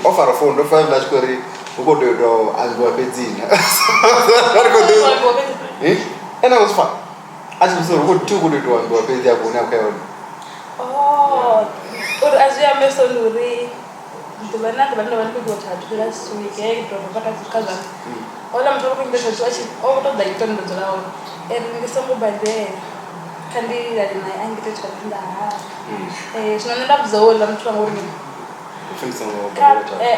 offer a phone, no 5 large query, who go to the door and go a benzine. And I was fun. As we saw, good 2 good to go a benzine. Oh, as you are Mr. Luri, the banana, the banana people to last week, cousin. All I'm talking about is watching all of the turn the round. And some by there. Kandi that in my anger to the so none of the old I'm trying to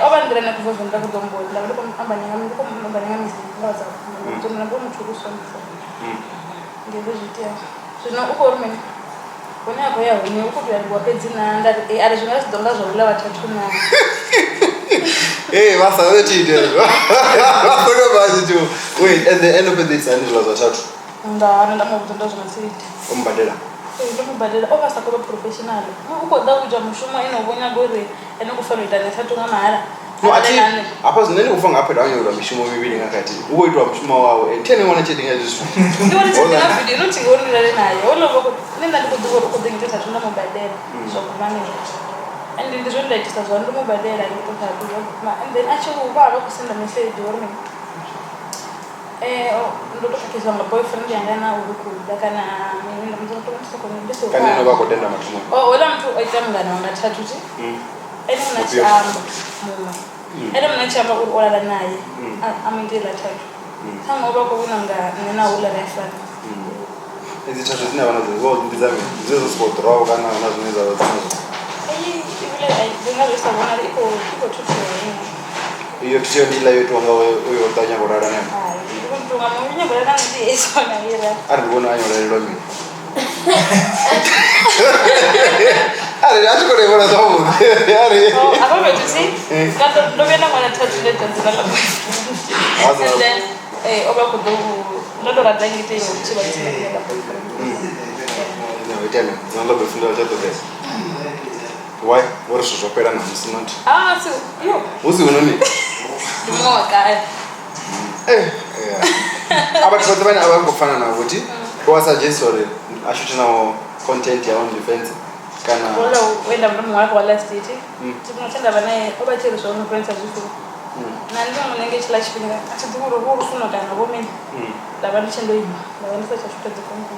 over the neck of the Dombo, the company, I'm the company, to the bone to so no for me. When I go out, you could have what is in that additional dollars of lower tattoo. Hey, what's the cheater? Wait, at the end of this, and it was a tattoo. ndamubvunza ndozvinotsiita Umbadela. ndomubhadhela ovasako vaprofessional ukoda kuita mushumo inovonya gore enokufanira kuita nesatu ngamahara No, ati apa zinene kufunga apha dawo mishumo mibili ngakati. Ukoitwa mushumo wawo and 10 ngona cheti ngazvisu. ndiwona tsina video noti ngonirale naye olova nenda ndikudhura kudengeta zvona mubhadhela zvokumanira and ndizvondaitisa zvona ndomubhadhela ngitokati and then achiruvava kusenda message ori ndotokakizwa ngaboyfriend yanga nawo ukuda kana Kana noba kutenda matumo. ola mntu oita mngane wangathathu ti ene munachihamba mumwe ene munachihamba uri olala naye amuitela thathu kangoba kokunanga nenawo ulala yafana Izithathu zina vana zizozindizame zizozibodrawo kana vana zvineza zinazo. ivile ndingazvisabona iko tutuwa Iyo tiyo ndila yetu wanga uyo tanya kurara naye. ndikutunga munya kurara ndi esona ira Ari ndibona anyorelwa mimi. Ari achikore bona zawo. Ari. apa vetusi kato ndovena mwana thathu letanzira la and then oba kudo ndotorada ngite yo chibatsira la boyfriend No, tell me. Zanga befunda chato des. Why? What is your opera na musnot? so yo Uzi unoni? ndimoka Aba tsote bana aba ngofana na ukuthi wasuggest or ashuthi nawo content ya OnlyFans kana wala wenda mntu wako wala state tinothanda banaye obathele zwo OnlyFans azifuna nandi munenge chilash pinga atidhuru rufuna kana women labantu chendoyima labantu sachashuta dzikonko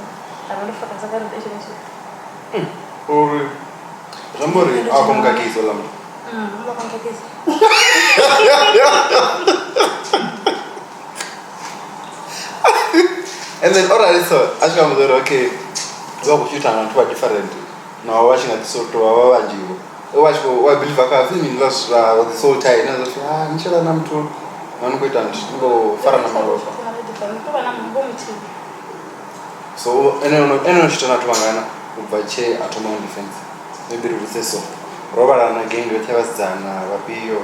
labantu faka saka relationship uri Rambori akonga kiso lam. Akonga kiso. And then already so ashika mzoro okay zokushuta na watu different na watching at so to wawanjiwo watch wa believe aka film lost the soul tie na zo nchela na mtu nanukuita ngo fara na malo so eno shitana tubangana ubache atoma OnlyFans maybe ruseso robara na gang wethavazana vapiyo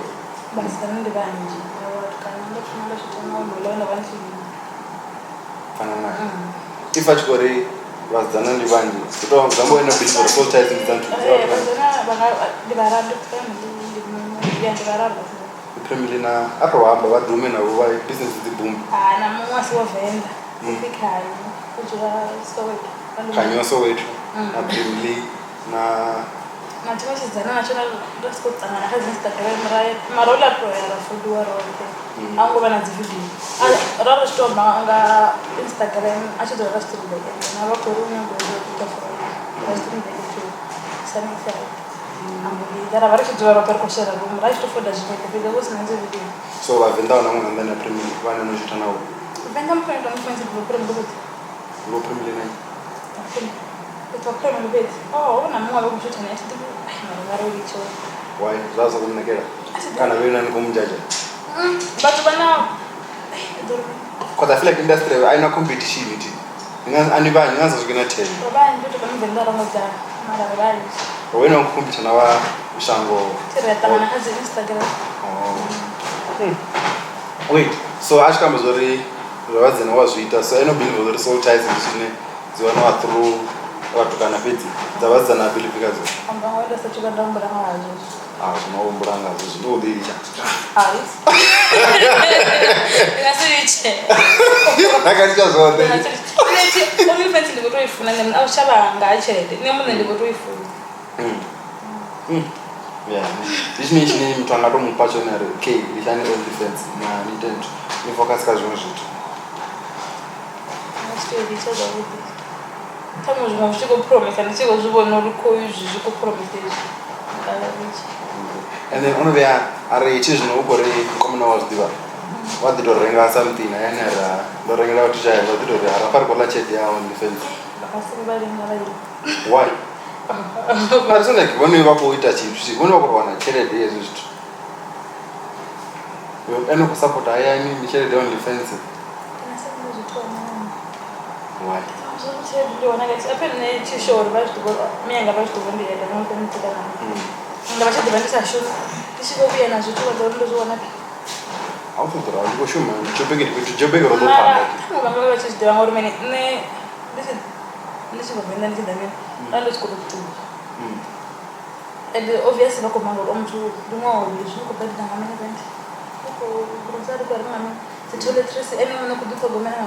basi ndi banji watu kana ndofuna shitana umulona bantu fanana if achikore vazana ndi vanji kuto zambo eno bit for full time zantu family na apa wamba vadume na wa business di boom na mumwe siwovenda ufikhayo kujura soweto kanyo soweto na family na nachivachidzana nacho ndasikudzangana kazinstagram marola pro yarafudiwa roke angova nadzividhiyo raro chitomba anga Instagram achidora rastirimbeke navakori unyangoita rastirimbeke sanisai ambudara vari chidzora parikoshera rumu rachitofoda zvimekepeke kusinanzi video so vavenda wana munhu andana family vana nochita nawo venga mufanira mufanisi kuvoprembukuti family nai Family base. Oh, na mwa wakushuta na yati mara wicho. Why? Zaza kumnekera. Kana wewe nani kumjaja? Batu bana Because I feel like industry aina competition iti. Anibani ngaza zikina 10. Baba ndio tukamvenda ramoja mara bali. Wewe unakumpita na wa ushango. Tireta na kazi Instagram. Wait. So ashka mzori rawazi na wazwita. So eno believe the soul ties in ziwana through watu kana peti zabaza na believe kazo Amba wenda sachibanda mbura ngazo zinombura ngazo zvinodiricha ngasiche nakaricha zote OnlyFans ndikutoifuna nemi auchavanga achelede nemunhu ndikutoifuna yeah this means ni mtu angatomupa chonere okay lishani OnlyFans na nitendo ni focus ka zvimwe zvitu ndicho zvavudi kama zvimwe zvichikupromisa ndichikozvibona uri koyu zvichikupromisa izvi and then unovea ari chizvino ukore komuna wazdiva waditorenga something ayanera ndorengera kuti chaya waditorenga rapari kola chedi ya OnlyFans vakasivalinga vairi why but so like when you wako ita chips when wako wana chelede yezo zvitu eno kusupport ayani ni chelede OnlyFans why ndiona ngati apene chishoro vachitogora mianga vachitogondienda nokumitikana nga vachidhiva ndisashuma tichikokuya nazvo tivadzauro ndozviona auto dra ndiko shuma jobeke ro panda ngomama vachizideva ngori mene ndichivabvenda ndichidhamini andochikotokutuva and obviously vakomanga uri omutu rimwauri zvinokobadidangamenevendi kurusari kwarimame sitoiletresi ene kudutogomena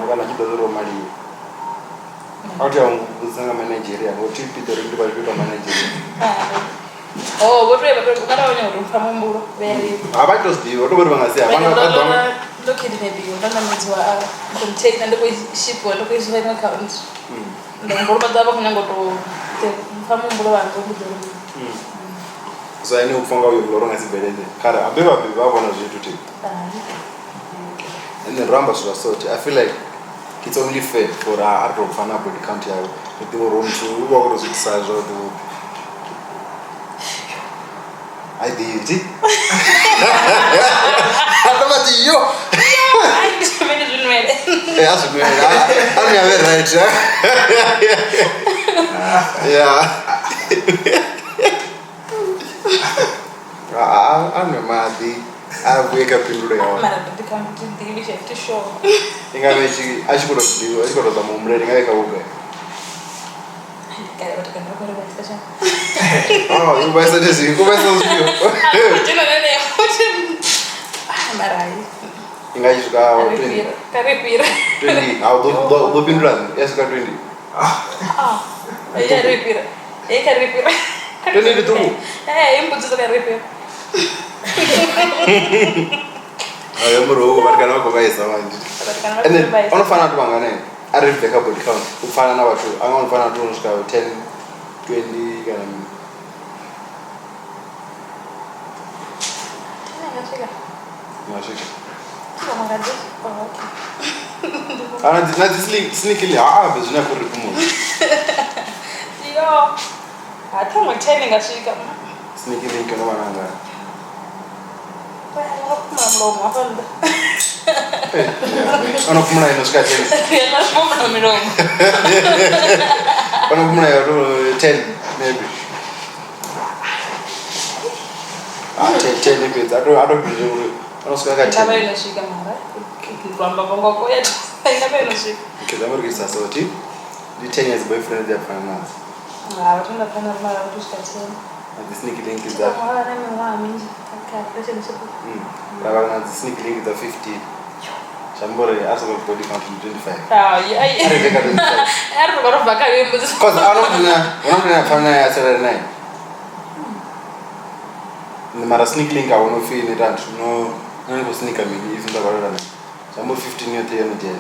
kana chidodoro mali auti anguzanga manageria ngoti pitoro ndi bali manageria votoeva ukataonya kuti mufamumbulo avatozdiva otobori vangasiya ndokidinabiwa ndanamidziwa ndikomutekina ndikoishipiwa ndikoiswa imwe account ndangorobadzava kunyangoto mufamumbulo vangu ndidoro so ine kufunga uyo lorongasibeleze kare abevabevi vavona zvituti and then ramba zvasoti I feel like it's only fair for ari tokufana body count yavo kuti uromtu uva kutozvitisa zvauti I did it. Atomati yo. Yeah, I'm right. Yeah. I'm mad. I wake up in the morning. I should go to the moon reading. I go. Oh, you guys are just you guys English ka 20. Karipira. 20. How do pinduran? Yes, ka 20. Iya karipira. Karipira. 20 itu. Input itu karipira. Ayo bro, barkana ko guys awandi. And then ono fana tu mangane. Ravheka body count. Ufana na watu. Anga fana tu unoshika 10 20 kana. Nashika. Ana sneakily bezuna kurikumu. Yo. Hata mtene ngashika. Sneakily kana wananga. Mlomo hapana. Ana kumuna inoshika 10. Yana mlomo milomo. Ana kumuna yo 10 maybe. 10 maybe. I don't believe Ndaba inoshika mara. Kwamba bongo yetu. Ndaba inoshika. Kizamurikisa sauti. The 10 years boyfriend their finance. Watunda pana mara tushikatsena. And the sneaky link is that. Mara nami mwa mingi. Relationship. Rabana the sneaky link is the 50. Shambore aso ko body count 25. Yeah. Ravheka 25. Ero barobaka yembo. Cause unaona fana ya 79. Ni mara sneaky link I wanna feel it and no nani ko sneaker mimi hivi ndo barora na. Shambo 15 yote yana je.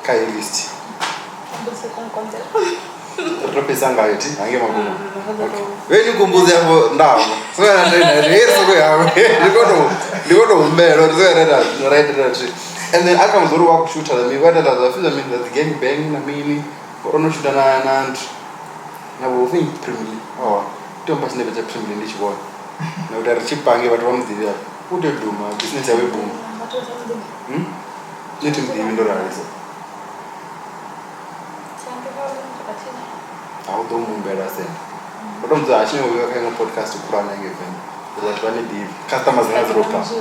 Kai list. Mbuse konkontel. Tropesa ngaiti ange magumu. Wewe nikumbuze hapo ndao. Sio na tena reso kwa hapo. Ndikoto umbelo sio right tree. And then aka mzuri wa kushuta na mimi wada la fiza mimi the gang bang na mimi korono shuta na wo think primly. Oh, tomba sine beta primly ndichi boy. Na utari chipange watu wamdhiri hapo. Ude duma business yawe boom. Niti mdhiri ndo ralizo. How do you better say? But I'm actually working on a podcast to Quran again. But when the customers have dropped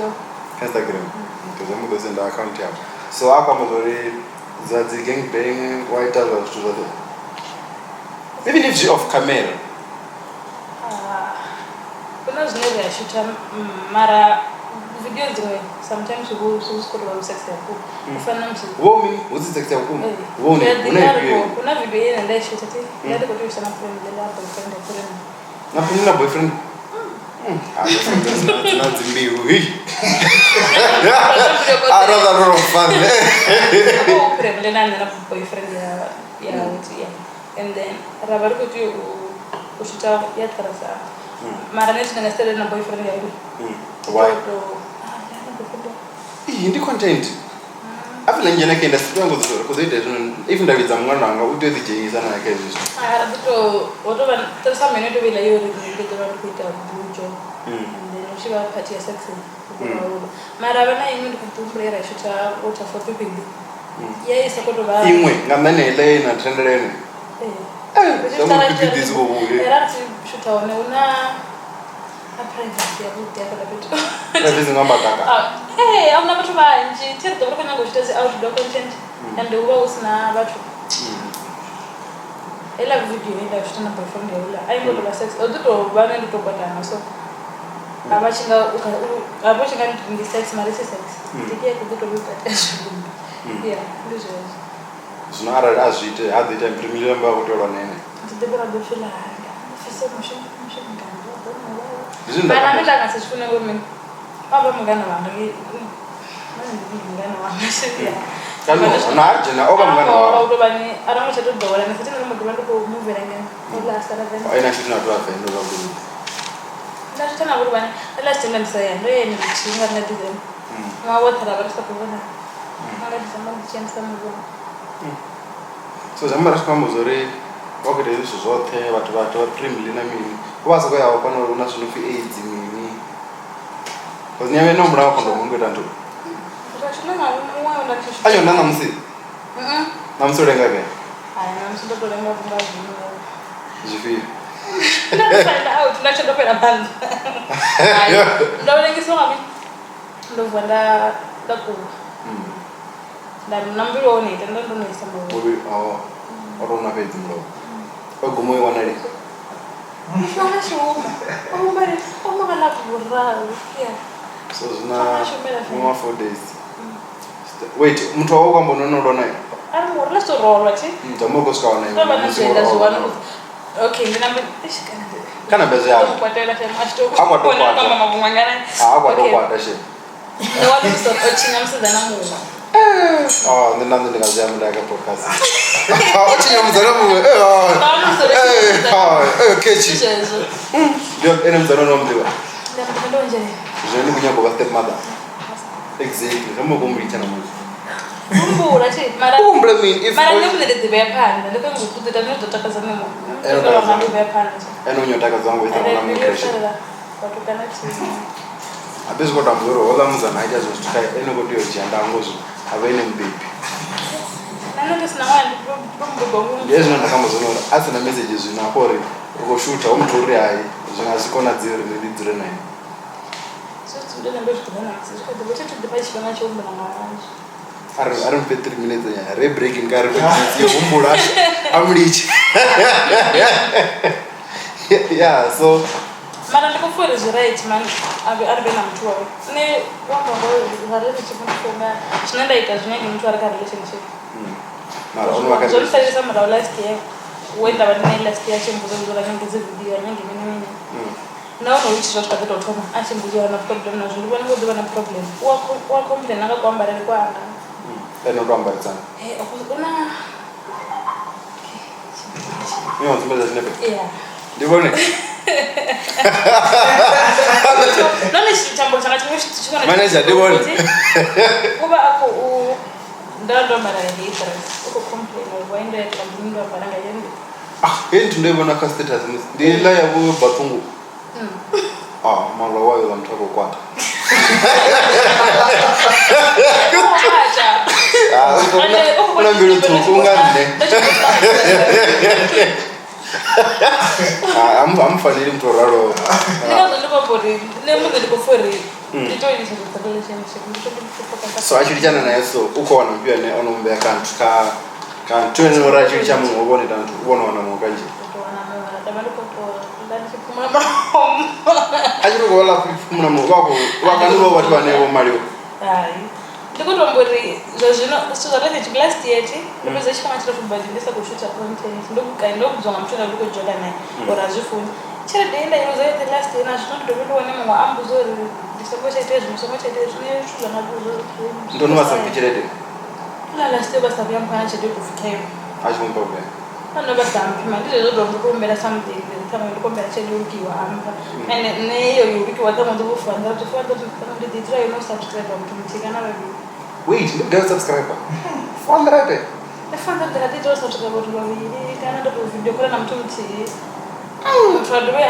Instagram, because I'm going to account here. So I come over the gang bang white house to the even if you off camera. Because never shoot mara videos doing sometimes you go to school about sex hapo. Ufana msi. Womi, uzi sex hapo. Womi, kuna video yeye ndio shoot ati. Ndio kwa sana friend ndio hapo friend. Na kuna boyfriend. Not zimbiu hii. Rather not fun. Hapo friend na boyfriend ya uti. And then rabar ko tu ushuta ya tarasa. Mara next na stare na boyfriend ya yule. Why? Hindi content. After njana kenda sipango zoro ko zide even David zamwana nga ude DJ sana yake hizo. Rabito oto ban tasa minute bila yori ngito ndo kuita bujo. Ndio shiba party ya sex. Mara bana yimi kutumbrera shuta water for people. Yeye sakoto ba. Imwe ngamane ile na trenderene. Samu pipi dizo. Era shuta una privacy yakuti yakada kuti privacy ngamba kaka auna bathu banji tiri dokona kana ngochita zi outdoor content and uba usina bathu ela video enda kushitana boyfriend yaula ayimbodo ba sex oduto bana nditobadana so abachinga ndi sex mari sex ndiye kuduto bikatashulu yeah ndizvo zvinara azvite hadita imprimile mba kutola nene ndibora bofila fise mushinga Zvinda ana ndanga sifuna ngomi aba mungana wangu mungana wangu siya kano ana ajena oba mungana wangu utobani aramo chato dola nesitina nomuntu bandiko move ngene ola asara vene aina chitina twa vendo lokuni ndachitana kuti bani last time ndisaya ndoyeni ndichinga ndadize mwawothara barisa kubona mara ndisamba ndichensa muzo so zamara sikamuzore wakati izvo zvothe vatu vaprimly na mini kuvaza kwayawo panoona zvinofi aids mini kuzinyave nomura wakondo mungoita nto acho ndanga musi namusi urengake zvifii ndachotopera band ndaverengiswa ndobva ndakura ndambiriwoneita ndandonoisa mavo watoona pedzi mulovo wagumo iwanari so zvina muma 4 days wait mutu wavo kwambononorwa naye dzamogosvika wanaye kana bezi yavo akwatokwata she ndinanzi ndingaziya munda yake podcast ochinyamuzana mumwe kechi ndio ene mzano nomdiwa zveni kunyagova step mother exactly kamokumbicha na munhu umbula chi mara mean if mara ndimulede bephanda ndokengukuti tanodotakaza nemo ndokangambi bephanda enonyotaka zangu itaona mukresha watukana chi abezi kodwa mzoro ola muzana aita zvosvika enokuti yojianda angozvo avaine mubebi ndezvino ndakamuzonora asina meseji zvino akori ukoshuta umutori hai zvingazvikonadziri ndidzire naye ari mupe 3 minutes nyaya rebreaking karikumbura amulichi yeah so mara ndikufuri zviright man ari bena mutu wawe ne wambangoharerichifundifonga zvinendaita zvinenge mutu ari karelationship zvorisarisa mudau last year wenda vanine last year achimbuzouzora nyange dzevideo nyange minemine naunouchi zvazvikadzototoma achimbuzoura naproblem nazvo ndivona kudiva naproblem wakomplain akakuambarari kwaanga enotoambaritsana una iwanzimeza zinepe yeah ndivone none chitambo chakachimwe manager ndivone kuba ako ndandombarara ndeitres ukocomplain waendoyatika ndindombaranga yende yeni tundoivona kastatus ndila yavo batungu mala wayo la mtu akokwata una mbilo tukunganne amfaniri mtu raro so achirichana naye so ukowana mpia ne onombea kantu enora chiricha munhu ubone tantu ubone wana munhu kanje achiri kuvala kufumuna munhu wako vakanuro vati vanevo mariwo ndikutombori zvazvino zvazvalanechi last year chi ndopedza chikama chiro kubhadhindisa kushuta content ndokudzonga mutona uri kujoga naye or hazvifundi chero deinda inozoite last year nazvino ndototowa nemumwe ambuzori ndisangochaite zvimusangochaite zvine zvanakuzo ndonovasambichirete last year basa yamukana chete kuvhikayo achimupabea anobasampima ndizvezvo ndikumbera something tama ndikumbera chedurukiwa ampa and neyo yurukiwa tama ndikufanza kuti fanza kuti ndiditira ino subscriber kuti muchikana vaviri wait ndio subscriber 400 efanza kuti ndiditira subscriber kuti vaviri kana ndo video kora namtu mutiri mtu adwe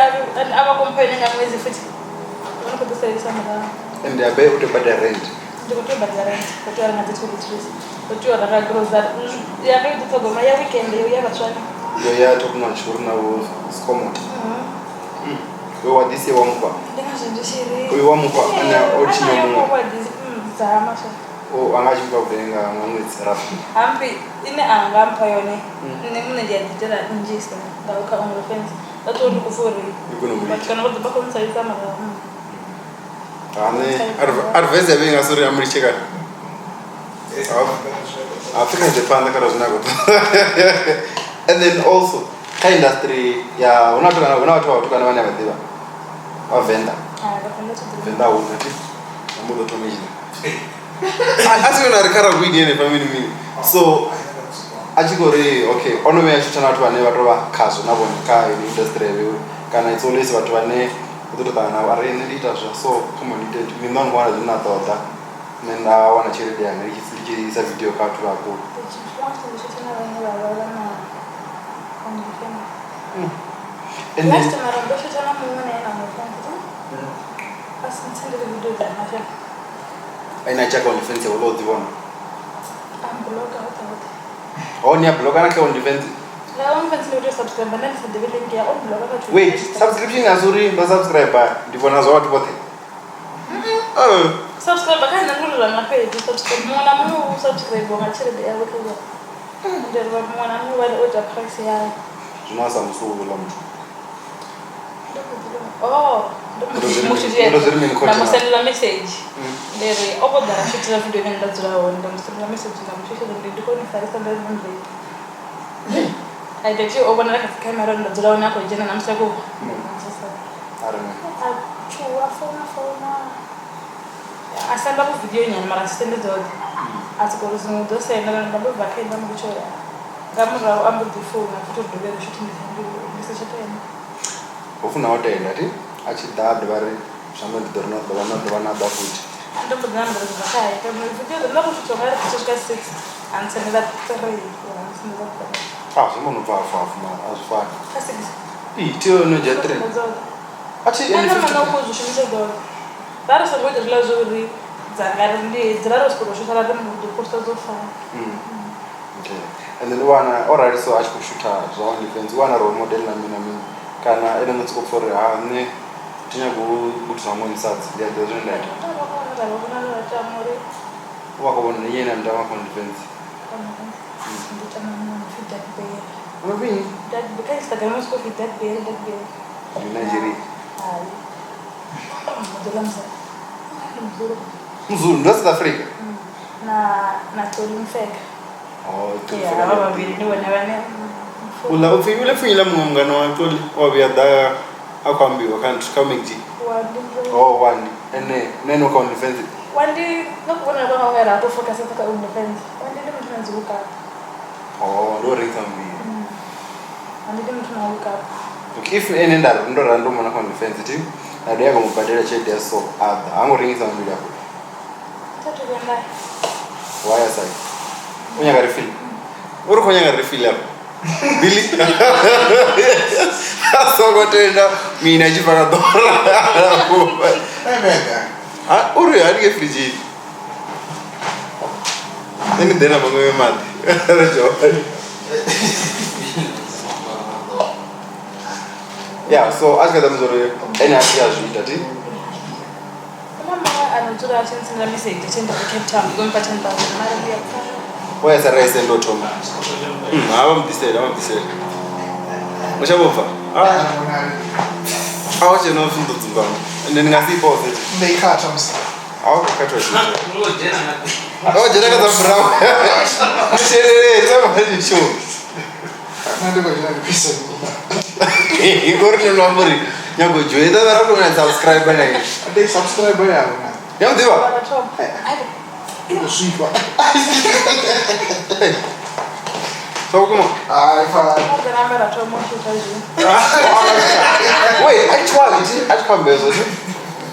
ava komplain ngamwezi futi vanokudisarisa mara and they are utobada rent ndikutobada rent kuti ari ngati tuli kuti rakagroza yakaitotogoma ya weekend yo yavatsvana yo yatokunwa chikuru navo skomo we wa this wa mukwa we wa mukwa ana ochino mu o anga chimba kudenga mwezi rafu ambi ine angampa yone ne mune dia ditela injisa ngauka OnlyFans lato ndikufuri bakana bado bakomsa kama advise benga suri amricheka Africa is Japan kana zvinako and then also ka industry ya unatoka kana vana vadiva va venda venda unati amudo tomejina asi una rikara gwidi ene family mini so achigori okay onome achitana watu vane vatova kazo navoni ka industry yevu kana it's always vatu vane kutotana vari nediita so come on did me non wana zvinatauta nenda wana cherede yanga ichiisa video katu vako and last time I was shooting a movie and I'm friends. Aina chaka OnlyFans ya ulo divona. I'm blogger out. Oh, ni blogger na on OnlyFans. La OnlyFans ni subscribe na ni the link ya blogger ka. Wait, subscription azuri ndo subscriber ndivona zo watu bote. Subscribe kana ngulula na page subscribe mwana mu subscribe wa chile ya wote. Ndio mwana mu wale oja price ya. Tunasa msuru la mtu. Oh, namusendela message ndere oboda rashitira video nenda dzurawo ndamusendela message ndamushishira ndikoni farisa ndazimbe aideti obona ka camera ndadzurawo nako jena namsako sasa arana chuwa fona asamba ku video nyana mara sende dzote asikoro zimudo senda ndambo vakenda mukuchora ngamura ambu difona futhi ndobera shooting ndisachapena ufuna hotenda ti achidhadha vari zvamwe ndidorona futi ndombogamba zvakaya kamwe video ndakusvitsogara kusvika 6 ansendela 3 zvimunobva afafu mara azvifani tionoja 3 ati anomanokuzvisvimisa doro varisongoita zvila zvouri dzangari dziraroskorosvitara rimudoposta dzofana and then wana already so achikushuta zvaOnlyFans wana role model namina kana ene notsikopfori hane tinyagobudisa mweni sadzi ndiadzazvindaita wakabona niyena ndama OnlyFans unopini Nigeria mzulu ndo South Africa na tolimfeka ula ufinyila mungano watoli wavyada akwambiwa kanti kamekji wandi ene neno ka OnlyFans wandi nokubona kwa ngera to focus ka OnlyFans wandi ndi mtu nazuka ndo ringa mbili wandi ndi mtu nazuka if ene ndo rando mona ka OnlyFans ti ado yako mubadela chede so ada angoringisa mbili yako tatu kwenda waya sai unyanga refill uri kunyanga refill yako Billy so tena mina chipaka dora uri harike friji ini dena mangwe mati yeah so aska damzore ene asia zviita ti mama anotora asensenda message tenda ku Cape Town ngompa 10,000 mara ndiya waya sarayise ndo Tom abamdisela mushabova awache no fundo dzimba ende ndingasipoze ndeikhatha msa awakatwa jena kaza bravo sherere tsama show nande kwa jina pisa igori no amori nyango joeda dara ko na subscribe na hiyo ade subscribe ya una yamdiwa ino swipa so como wait actually bezo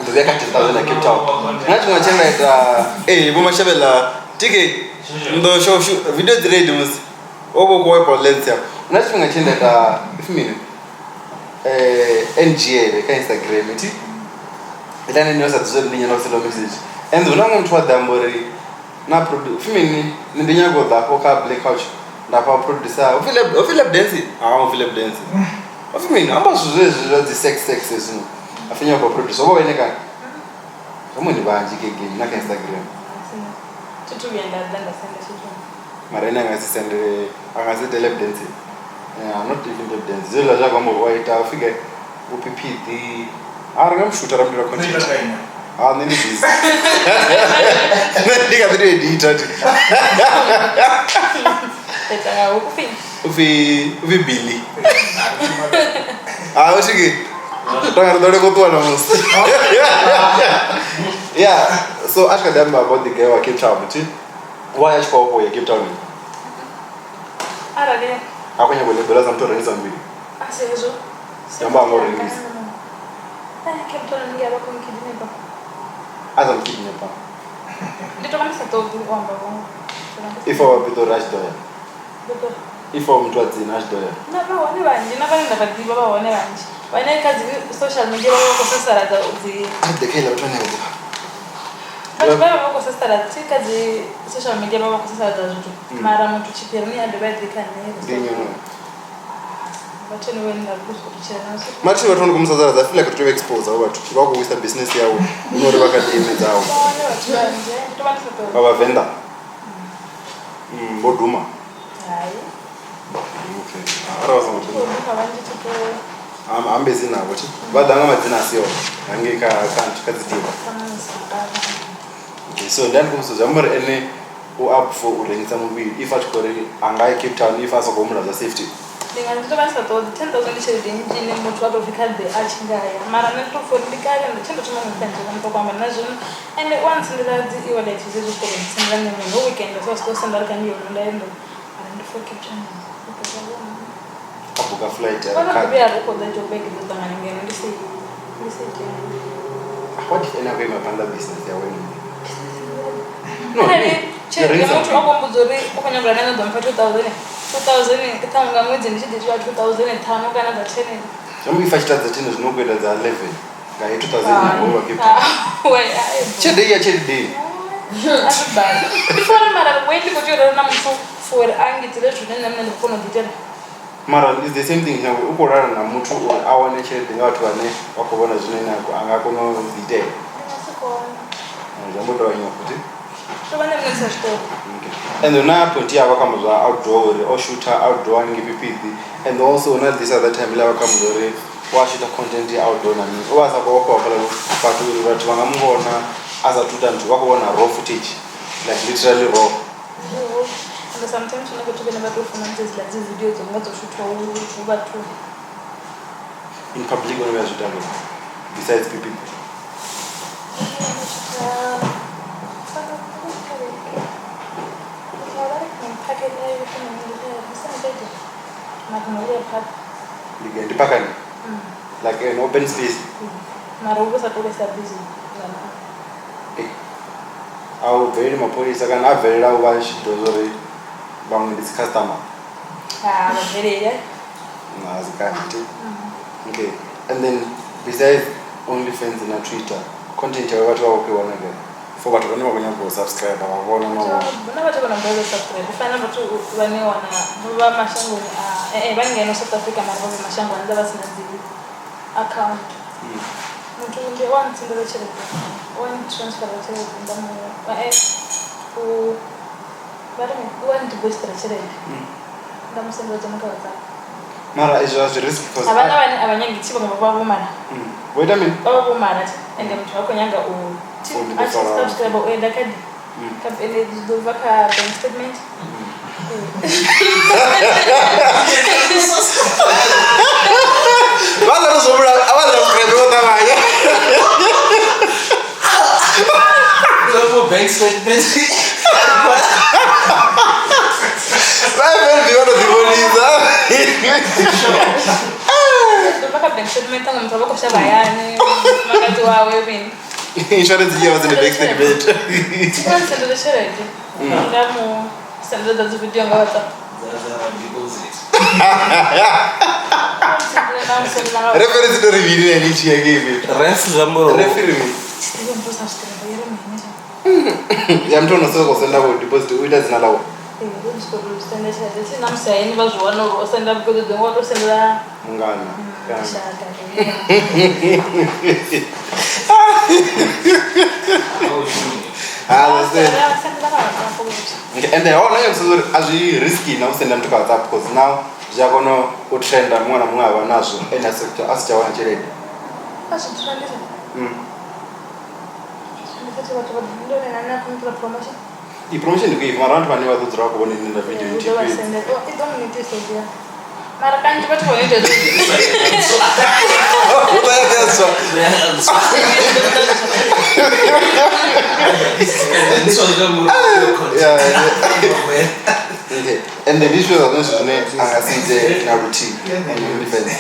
ndo yakatitaza na Cape Town nacho ngachenga ita bomashabela tike ndo show video ready mus obo ko wepo lens ya nacho ngachenga ita ifimini NGA ka Instagram iti ilana nyosa tuzolinya no selo message and unanga mtu wa dambori na produce fimini ndinyago dako ka black couch ndapa producer ufile dance ufile dance ufimini amba zuzwe the sex no Afinya kwa producer. Obo wene kan. Kama ni banji kege na Instagram. Tutu bienda danda sende tutu. Marena ngasi tele dance. Yeah, not even the dance. Zela ja kama white afike upipidi. Aragam shooter amdira content. Nini this? Ndiga video edit. Tetanga ukufini. Uvi Billy. Oshiki. Don't go to one. Yeah. So ask them about the girl who Cape Town. Why ask for who Cape Town? Arage. Akwanya bole bela za mtoro hizo mbili. Asezo. Yamba ngoro release. Cape Town ndio bako mkidine ba. Aza mkidine pa. Ndito kama satobu wamba wangu. Ifo wapito rush doya. Dodo. Ifo mtu azina rush doya. Na ba wone banje na bana ndabadi baba wone banje. Bana kazi social media baba ko sasa za uzi. Dekela watu ne uzi. Baba ko sasa za kazi social media baba ko sasa za zutu. Mara mtu chipirni adibadi kanne. Dinyo. Watu ni wenda kushirikiana nasi. Machi watu wanakumsaza za feel like to expose au watu wako with business yao. Unore bakadime zao. Watu banje. Tumani satobu. Baba venda. Boduma. Hayi. Okay. Arawaza mutuma. Kabanje tuko Ambezina ukuthi badanga amadzina asiyo angeka kanti kadzidiwa. Okay, so then kumsoza mara ene up for urengisa mubili if atkore angaye Cape Town if asokomula za safety. Ndinganto basa to 10,000 shilling njini mtu wapo vikade achingaya mara neto for ndikaya ndichinto chimo ngipende ngamto kwamba nazo and once ndilazi iwaleti zizo kwa sindane mu weekend so sindale kanyo ndaendo and for Cape Town. Abuka flight ya Wala card. kubia ruko da job bag ndo tangani ngene ndisi What if ena kwa mapanda business ya wewe? No, cheri mtu wako mbuzuri ukanyangula neno ndo mfa 2000 kitanga mwezi ndishije 2005 kana za 10. Jambo ifashita za 10 zinokwenda za 11. Ngai 2000 ngoma Cape Town. Wait, Chede ya chede. Everybody. Before mara wendi kujua na mfu for angi tile tunene mna ndikono ditela. Mara is the same thing now ukorana na mtu awane chede watu wane wako bona zvinena angakono dite. Jambo ndo wanyokuti. Tobane mnesa store. And then now point ya kama za outdoor or shooter outdoor ngipipidi and also na this other time la kama zore wa shooter content ya outdoor na mimi wasa kwa kwa patuli watu wangamngona as a student wako wana raw footage like literally raw. And sometimes when I go to the battle for months like these videos I'm going to shoot over to In public when we are shooting besides people. Like an open space. Au very mapolisa kana very la wa shidozore bang this customer. Very Na zikati. Okay. And then besides OnlyFans na Twitter, content ya watu wao kwa wanaga. For watu wanao kwenye subscribe waona no. Bana watu wanambeza subscribe. Fanya watu wane wana baba mashango bangi no South Africa na baba mashango anda basi na zili account. Mtu ndio once ndio chele. One transfer chele ndamo u bado one to boost chele. Ndamo sendo jamaa kwa Mara is just risk because abanyangi tiba ngoma baba mara. Wait a minute. Baba mara ende mtu wako nyanga u subscribe uenda kadi. Kabele dovaka bank statement. Wala nosomra awala subscribe wota maya. Level bank statement. Vai ver the bonita. Dovaka bank statement tangu mtu wako shabayani. Makati wawe bin. Insurance here was in the bank statement. Tikani sendo shereje. Ndamo sendo da video ngawata. Deposit. Reference to review and each year gave it. Ref jambo. Referee me. Ndio mtu subscribe yero mimi. Ya mtu unasema kwa senda kwa deposit uita zinalawa. Mungana. That's it. Okay, and then all I am so as you risky now send them to WhatsApp because now they're gonna put trend and one among nazo and as to one chile. The promotion to give around one year to drop one in the video. And the visual of this is I see the narrative and OnlyFans.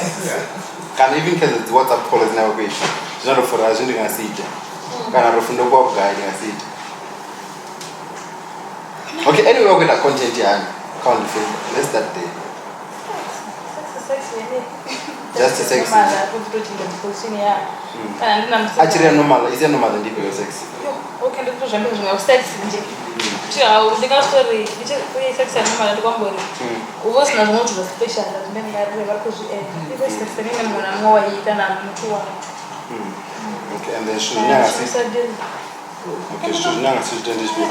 Can even tell the WhatsApp call is now page. It's not for us, you can see it. Can I refund the work guy, you can see it. Okay, anyway, we're going to content here. Let's start there. Just a sex. Actually, normal. Is it normal in your sex? Okay, the question is sex. The story, which is sex and normal at Gombo. Was not one to the special, and then I never could see a more than I'm okay, and then she's okay, she's not assistant this week.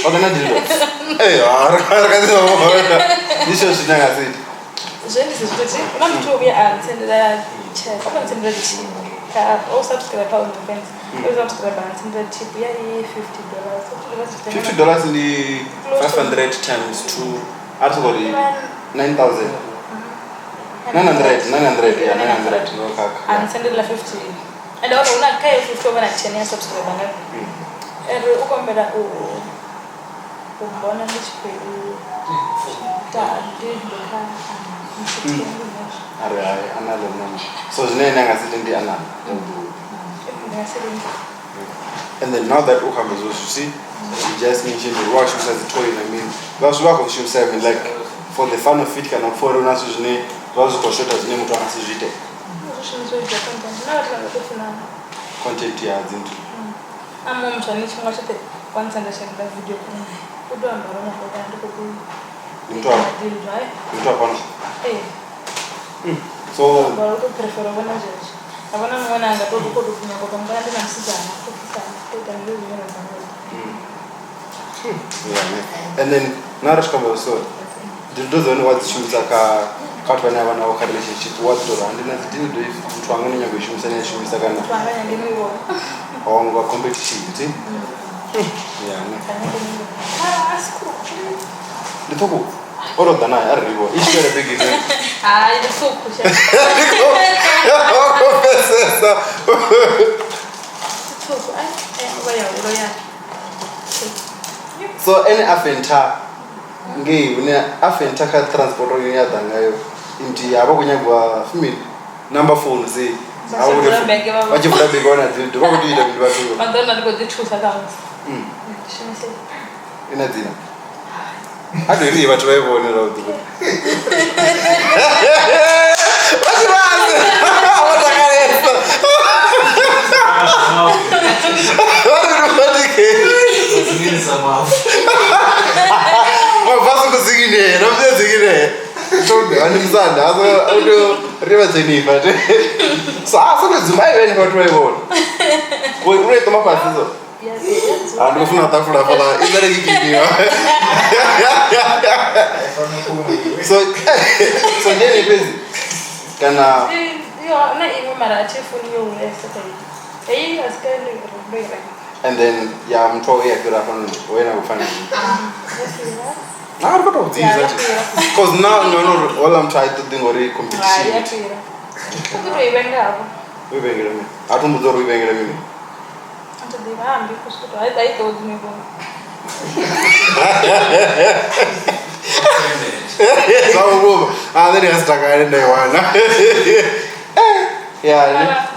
Oh, then I did it. Hey, this is not assistant. I'm to be answered that check. I'm sending the cheap. All subscribe on the fence. All subscribe and send the cheap. Yeah, $50. $50 in the 500 times 2. Actually, 9,000. 900. Yeah, 900. And send it like 50. And also, not pay 50 over at 10 years subscribe. And we open better. Oh, bonus pay. So and then now that Ukam is also, you see, you just mentioned the wash as a toy. I mean, those work of shoes, I mean, like for the fun of it, can afford on us, those who shot as name to us. Content here, isn't it? I'm going to watch it once and I send the video. So and then Narash so those only what shoes like cut when I want our relationship what to run and then do if trying to shoes and shoes again or competition. Yeah. The top. All of the night, I arrivo. Each year a big event. It's so cool. So, any afenta, gay, when afenta can transport or any other into Abagunya female number phone, say, I would have what you would have been going to do. What would you have been? I don't know the truth about in a dinner. I don't really much ever want to know. I'm not going to falar. Is that a so Jenny busy. Can not even Marachi for you yesterday. And then I'm told I could have when I will find it. I've got of these because now all I'm trying to do already competition. We bang it. I don't know we bang it. I told me. Then he stuck out in the one. Yeah.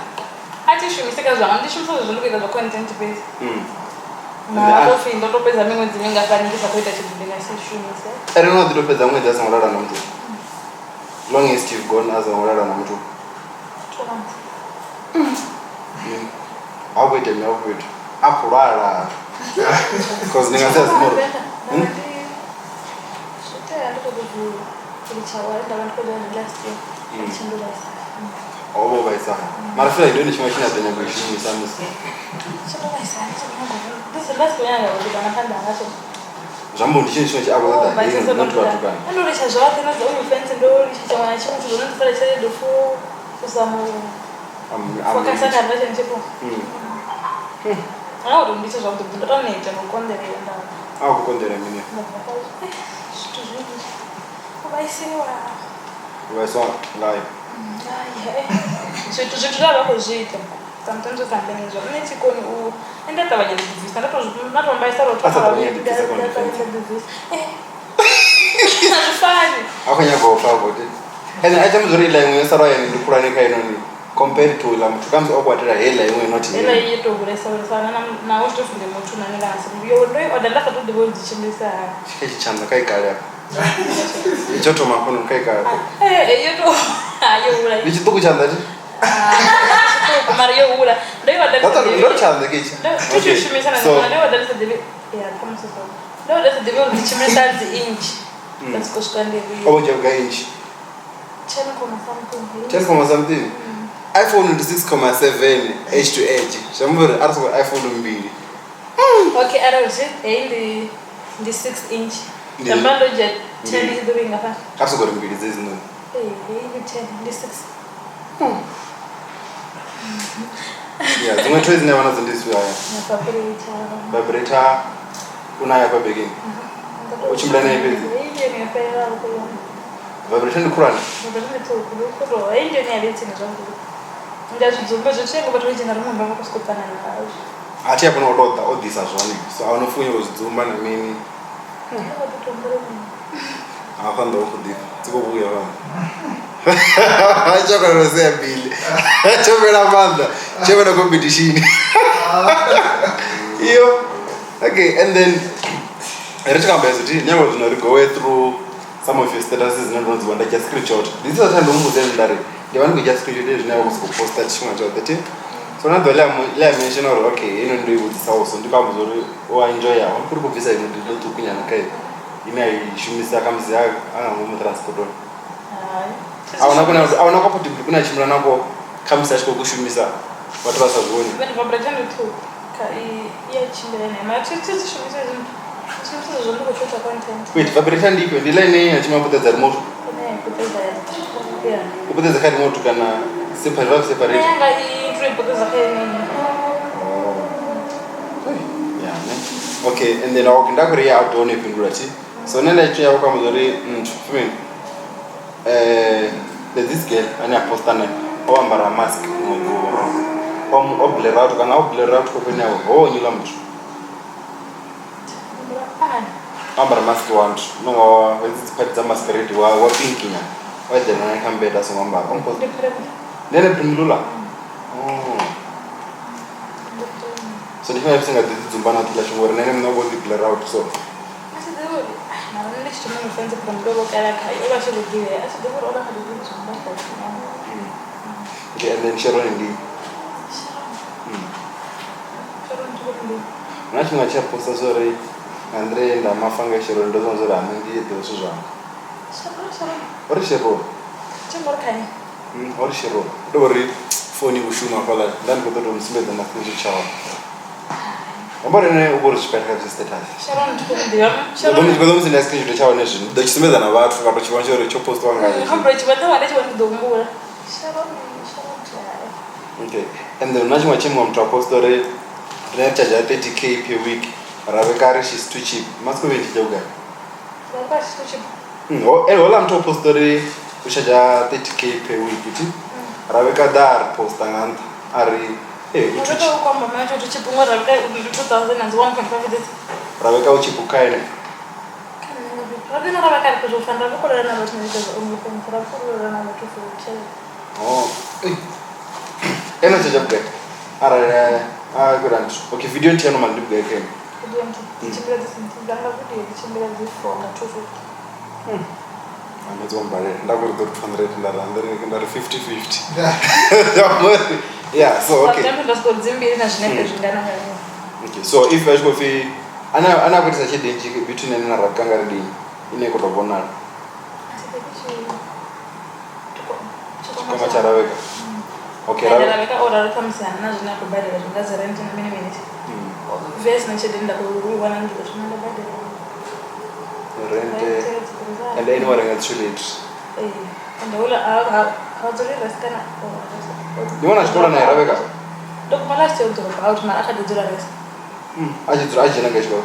I teach you because I'm teaching for the content base. I don't think the pesa mimi nzimenga fani kisa kwenda chibudinga si shumi sasa. I don't know the pesa mimi just ngorara na mtu. Long as you've gone as ngorara na mtu. 2 months. I'll wait. Akurara. Because nigga says more. kulichawa ndabantu kodwa last year chindula isa Obo baisana. Mara fila ndio nishima shina zenye kuheshimu sana. chindula isa this is last year ndio banapanda ngacho Jambo ndicho nishima chako hata hiyo mtu watu gani. ndio lishazo wake na zao fence ndio lishazo na chimo tu ndio pale chale dofu kusamu kwa sasa ndio nchipo ndio ndicho zao ndio ndio ndio kondere ndio au kukondera mimi. Ubaisiwa ngai. Zvituzvituzvava kuzviita sometimes usambenezva uneti koni endata vanyadivhisa ndatombaisa rotazvifani Akanyagaufa kuti. And I tell you like when Sarah and Kuranika inoni compared to la mtu kama okwatira hela imwe not hela yeto kuresaurisana na utofunde mutu nanelasi yo ndo odalaka to devo dzichindisa chichanda kaikala. Ichoto makono kaikala. Yeto ayo ula Nichituku chanda ti? Mario ula ndo odalaka Tata ndo chanda kichi. Okay. So ndo odalaka devo kama sasa ndo odalaka devo dzichimisa inch. Let's go stand there. Obo jaga inch. 10 something. iPhone 6.7 edge to edge. Shambura arso iPhone 2. Okay, arose the 6 inch. Shambando jet 10 is doing apa? Arso gore 2 zizi no. The 10 the 6. Yeah, zimwe toys ne wana zindiswa ya. Na Vibrator una ya begin. Uchimla na hivi. Hiyo ni pera huko. Vibrator ni Quran. Vibrator ni huko. Hiyo ni aleti na zangu. Ndazvizumba zvichenga patinochena rumwe vakuskopana nazvo Ati hapo nododa odisa zvani. So anofunya kuzidzumba na mimi. Afanda ukudika. Tikobuya vanhu. Acha kana rozea bili. Chomera manda. Chomera competition. Iyo. Okay, and then Erichikamba yazuti nyango zvinori go through some of your statuses nonzi wanda just screenshot. This is a time umuze ndari. Ndivani just screenshot zvinayo kuposta chimwe chawo so na dola la mention or okay ino ndo ibudzisa also ndikamuzori o enjoy ya kuri kubvisa ino ndo tukunyana kai ina ishumisa kamzi anga mu transport on auna kuti kuna chimula nako kamzi achiko kushumisa watu vasazvoni bani vibrator tu kai ya chimbele ne ma tshitsi shumisa zvinhu ndikochota content wait vibrator ndipo ndiline yachimapotedza remote ne kutedza ya kupotedza kari remote kana separate yanga ipotedza kari okay and then awukinda kuri ya adone pindura chi so nenda chiya ukamuzori fimi this girl ani aposta na owambara mask ngo oblera out kana oblera out kopenya ho nyula mtu ambara mask want no wezi party za masquerade wa pinkinya wa the na kambeta so ambara onko nene pindula so the first thing I did to ban out la shongore nene mno body blur out so okay and then Sharon ndi nachimwa cha posta zore Andre nda mafanga Sharon ndo zora ndi yeto suzwa ori Sharon ori Sharon dori phone kushuma pala ndani kutoto msimeza na kuzi chawa ambare ne ubori speka status Sharon tukundiwa Sharon msina screenshot chawa nezvi ndachisimeza na vatu kato chivancho cho post wanga hambre chibata wale chivandombura Sharon okay and then unachimwa chimwa mtu apostore charge 30k per week Ravheka she's too cheap must go into yoga Ravheka she's too cheap wala mtu apostore ushaja 30k per week iti Ravheka dar posta nganta ari Ravheka ukwamba macho tuchipungwa Ravheka 2000 and 1.5 Ravheka uchipukaine Ravheka kuzofanda kukolera na watu nikaza umufundira kukolera na watu futhi eno chajabuka ara kurant okay video ntiyano mandibuka yake chimbira dzisinzanga video chimbira dzifonga tufu amazombare ndakuri 200 ndari 50-50 yeah so okay okay so if I go fi ana kwetisa chedenji between ena Ravheka ngari ine kutobonana Kama cha Ravheka. Okay, Ravheka ora kamsana na zvina kubadira zvingazi rent na minute. Vese nechidenda kuwana ndiko zvinanda badira. Rent and anyone else should it. And ola how to rest kana. You want to go na Ravheka? Dok mala sio to out mara akadira rest. Aje na ngeshwa.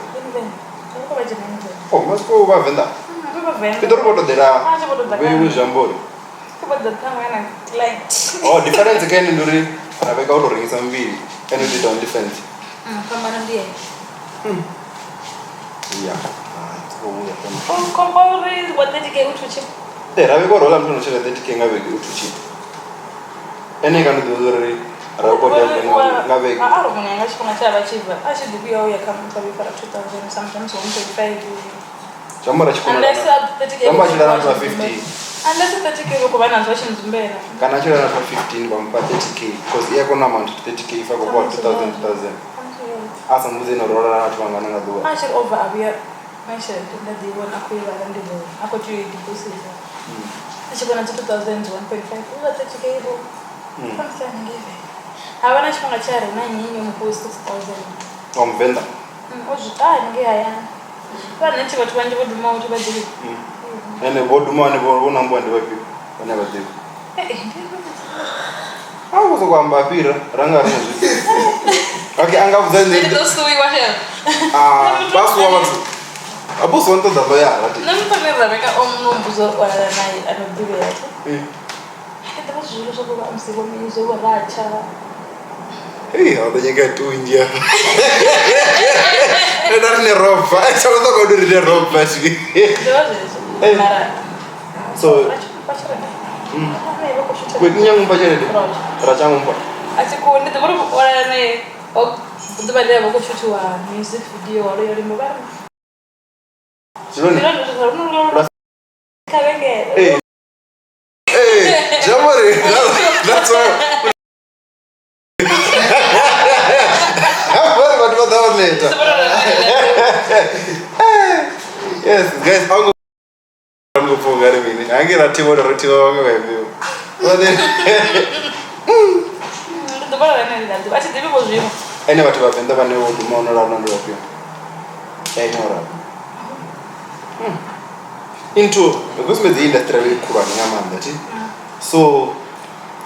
Ko bajina nje. Oh, mas ko ba venda. Ko venda. Pedro bodo dera. Ah, bodo dera. Wewe jambori. Ko bodo kama yana client. Oh, difference again nduri. Ravheka uloringisa mbili. And it on different. Kama ndiye. Yeah. Kompori what did you get utuchi? Ravheka rola mtu nochela 30k ngaveke utuchi. Ene kana dozori Ravheka ngaveke. Aro mwenye ngashikona chaba chiva. Ashidi kuya uya kama mtabifara 2000 sometimes 1.5. Chambara chikona. Unless 30k. Chambara chila na 50. Unless 30k uko bana nzosha nzumbera. Kana chila na 15 bampa 30k because yako na amount 30k ifa kwa 2000. Asa mbuzi no rola na watu wangana ngadua. Ashir over abia. Ashir nda diwona akuiba ndibo. Ako tu deposit. Ashibona 2000 1.5. Uza 30k ibo. Kamsa ngive. Hawana chipanga chare na nyinyi mpost 6000. Omvenda. Oji nge haya. Bana nti watu banje boduma uti bajili. Ene boduma ne bona mbwa ndi wapi? Bana badili. Hawo zo kwamba pira ranga rinzi. Okay, angavuzani. Ndio sui wa hell. Basi wa watu. Abu sonto daba ya ati. Nampane Ravheka omnombuzo wala nayi anodibe yati. Hata bazulu sokuba umsiko mizo waracha. Adanya tu india. Ndarne ropa. Sabato ko duri ropa sigi. Mara. So kwetinya ngumpa chene. Racha ngumpa. Asiko ndi taboro wala nayi. Ndibale yabo ko shoot wa music video wala yori mobile. Sironi. Kavenge. Jamari. That's all. What about that later? Yes, guys, I'm going for very many. I get a team of the retivo on my view. But then, the bar and that. I said, it was you. I never to have been the one who would moan around under you. I know. Into because with the industry kurani that so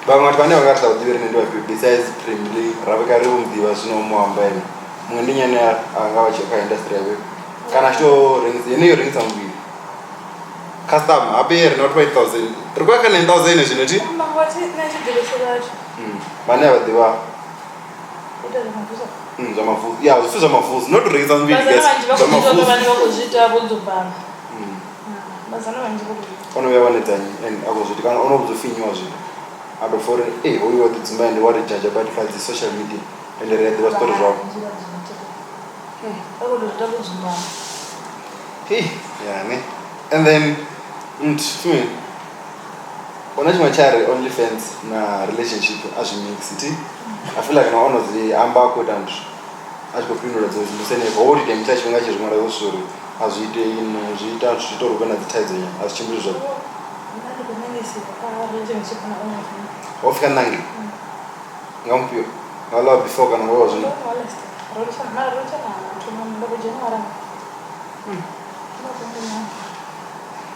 bangati vane vakatla kudiviri nendo vapi besides primarily Ravheka riumdiva zvino muambani mumwe ndinyani anga vacheka industry yave kana chito rings ine rings ambiri custom aperi not 5000 rikwaka 9000 zvinoti Mangwati nachidirisira. vane vadiva zvamafuzi yeah zvifu zvamafuzi not rings ambiri guys zvamafuzi vane vakuzvita vodzobana. Bazana vanje vodzobana. Ono yawanedzanyi and akuzviti kana unozofinywa zvito adofore hoyo wadzimba and what judge about the social media and the red was story wrong yeah and then unachima chari OnlyFans na relationship as you mix it I feel like no one of the amba code and as go pinora those musene all the time touch ngachi zvimara zosori as you day in zita zvitoro kana dzitaidza as chimbizvo ofika nangi ngampio ngala before kana ngozo zvino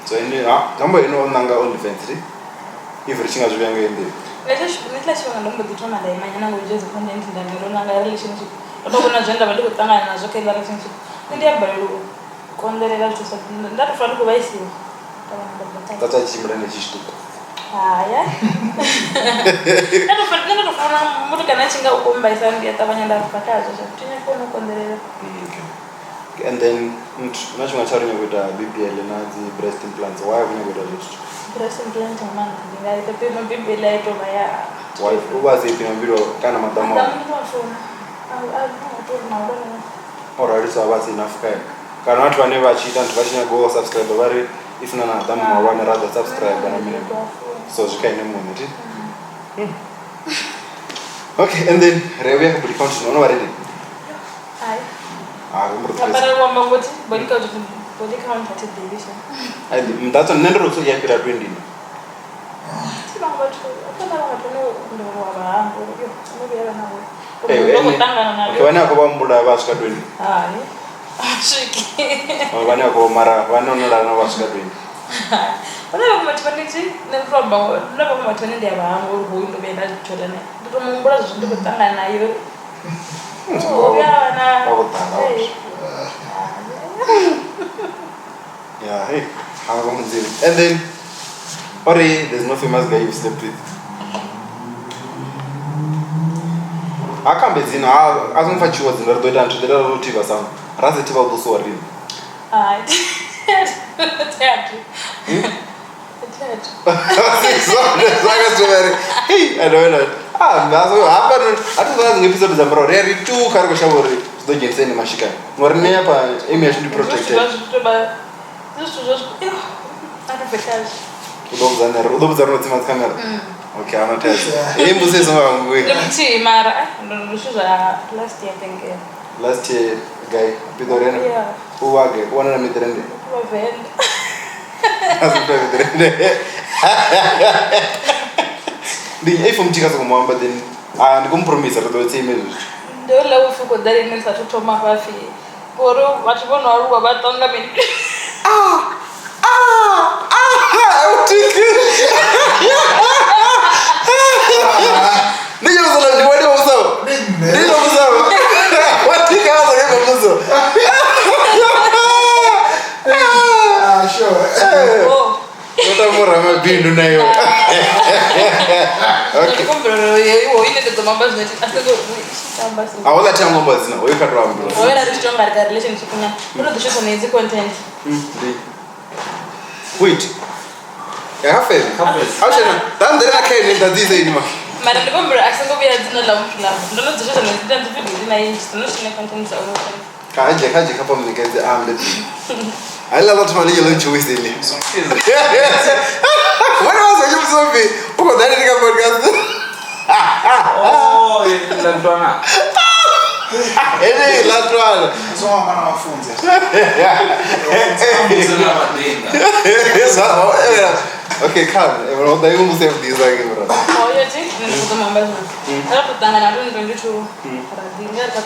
so ini jambo ino nanga OnlyFans if richinga zviyanga ende letla shonga ndombo ditona dai manyana ngojeza content ndandiro nanga relationship ndokona zvenda vandikutangana nazvo kela relationship ndiyabhalelo konderera zvose ndatofana kuvaisiwa tata chimira nechishtuka haya ndinotofuna muti kana achinga ukombaisa ndiyatavanya ndapakazo zvatinyakona konderera and then unachunga charunya kuita BBL nadzi breast implants why kunya kuita zvizvo breast implant mama ndingaita pema BBL aito vaya why ubazi pema mbiro kana madama ndinofuna alright so abazi enough kana watu vane vachiita kuti vachinya go subscribe vari if nana adamu mavane rather subscribe kana mine so zvikaine munhu ti okay and then Ravheka kubudi content unovaredi ai kumurudza apana kwamba ngoti bodika kuti body count at division. And that's on Nendo so yapira 20. Vana ko bambuda vasika 20. Hayi. Ashiki. Vana ko mara vanonora na vasika 20. Vana matipanditi neprobamba laba matone ndi abahango uri ndo benda tholane. Ndo mumbula zvindu kutanga nayo. Oh, yeah, yeah, hey, how come and then, there's no famous guy you slept with. I can't be seen. I don't find you was in the door and to the relative or some relative of the sorry. I hey, I don't know. I don't know episode of Rary 2 cargo shower. The Jensen Mashika. Or never image to protect it. Those are not in my camera. Okay, I'm not telling you. He was saying, Mara, last year, I think. Last year, guy, Pidorena. Yeah. Who are going? One of them. The from Chicas but then I compromise at the same age. The level for that in Satoma Hafi. Or what you want to know about Tonga. All that time was now. We can run. Where are the strong relationship? What are the shows on easy content? Wait. I have it. How should I? Then I can't that this anymore. Madam, remember, I said, we had no love. Don't know the shows on the video. I used to know she contents of Kaji couple of the arm. I love what money you learn to with it. What was you so big? Oh, that is a podcast. Oh, it's Lantana. Hey, Lantana. So I'm on our phones. Okay, come. Everyone, they almost have these again. Oh, you think? The members. I don't know. I don't know. The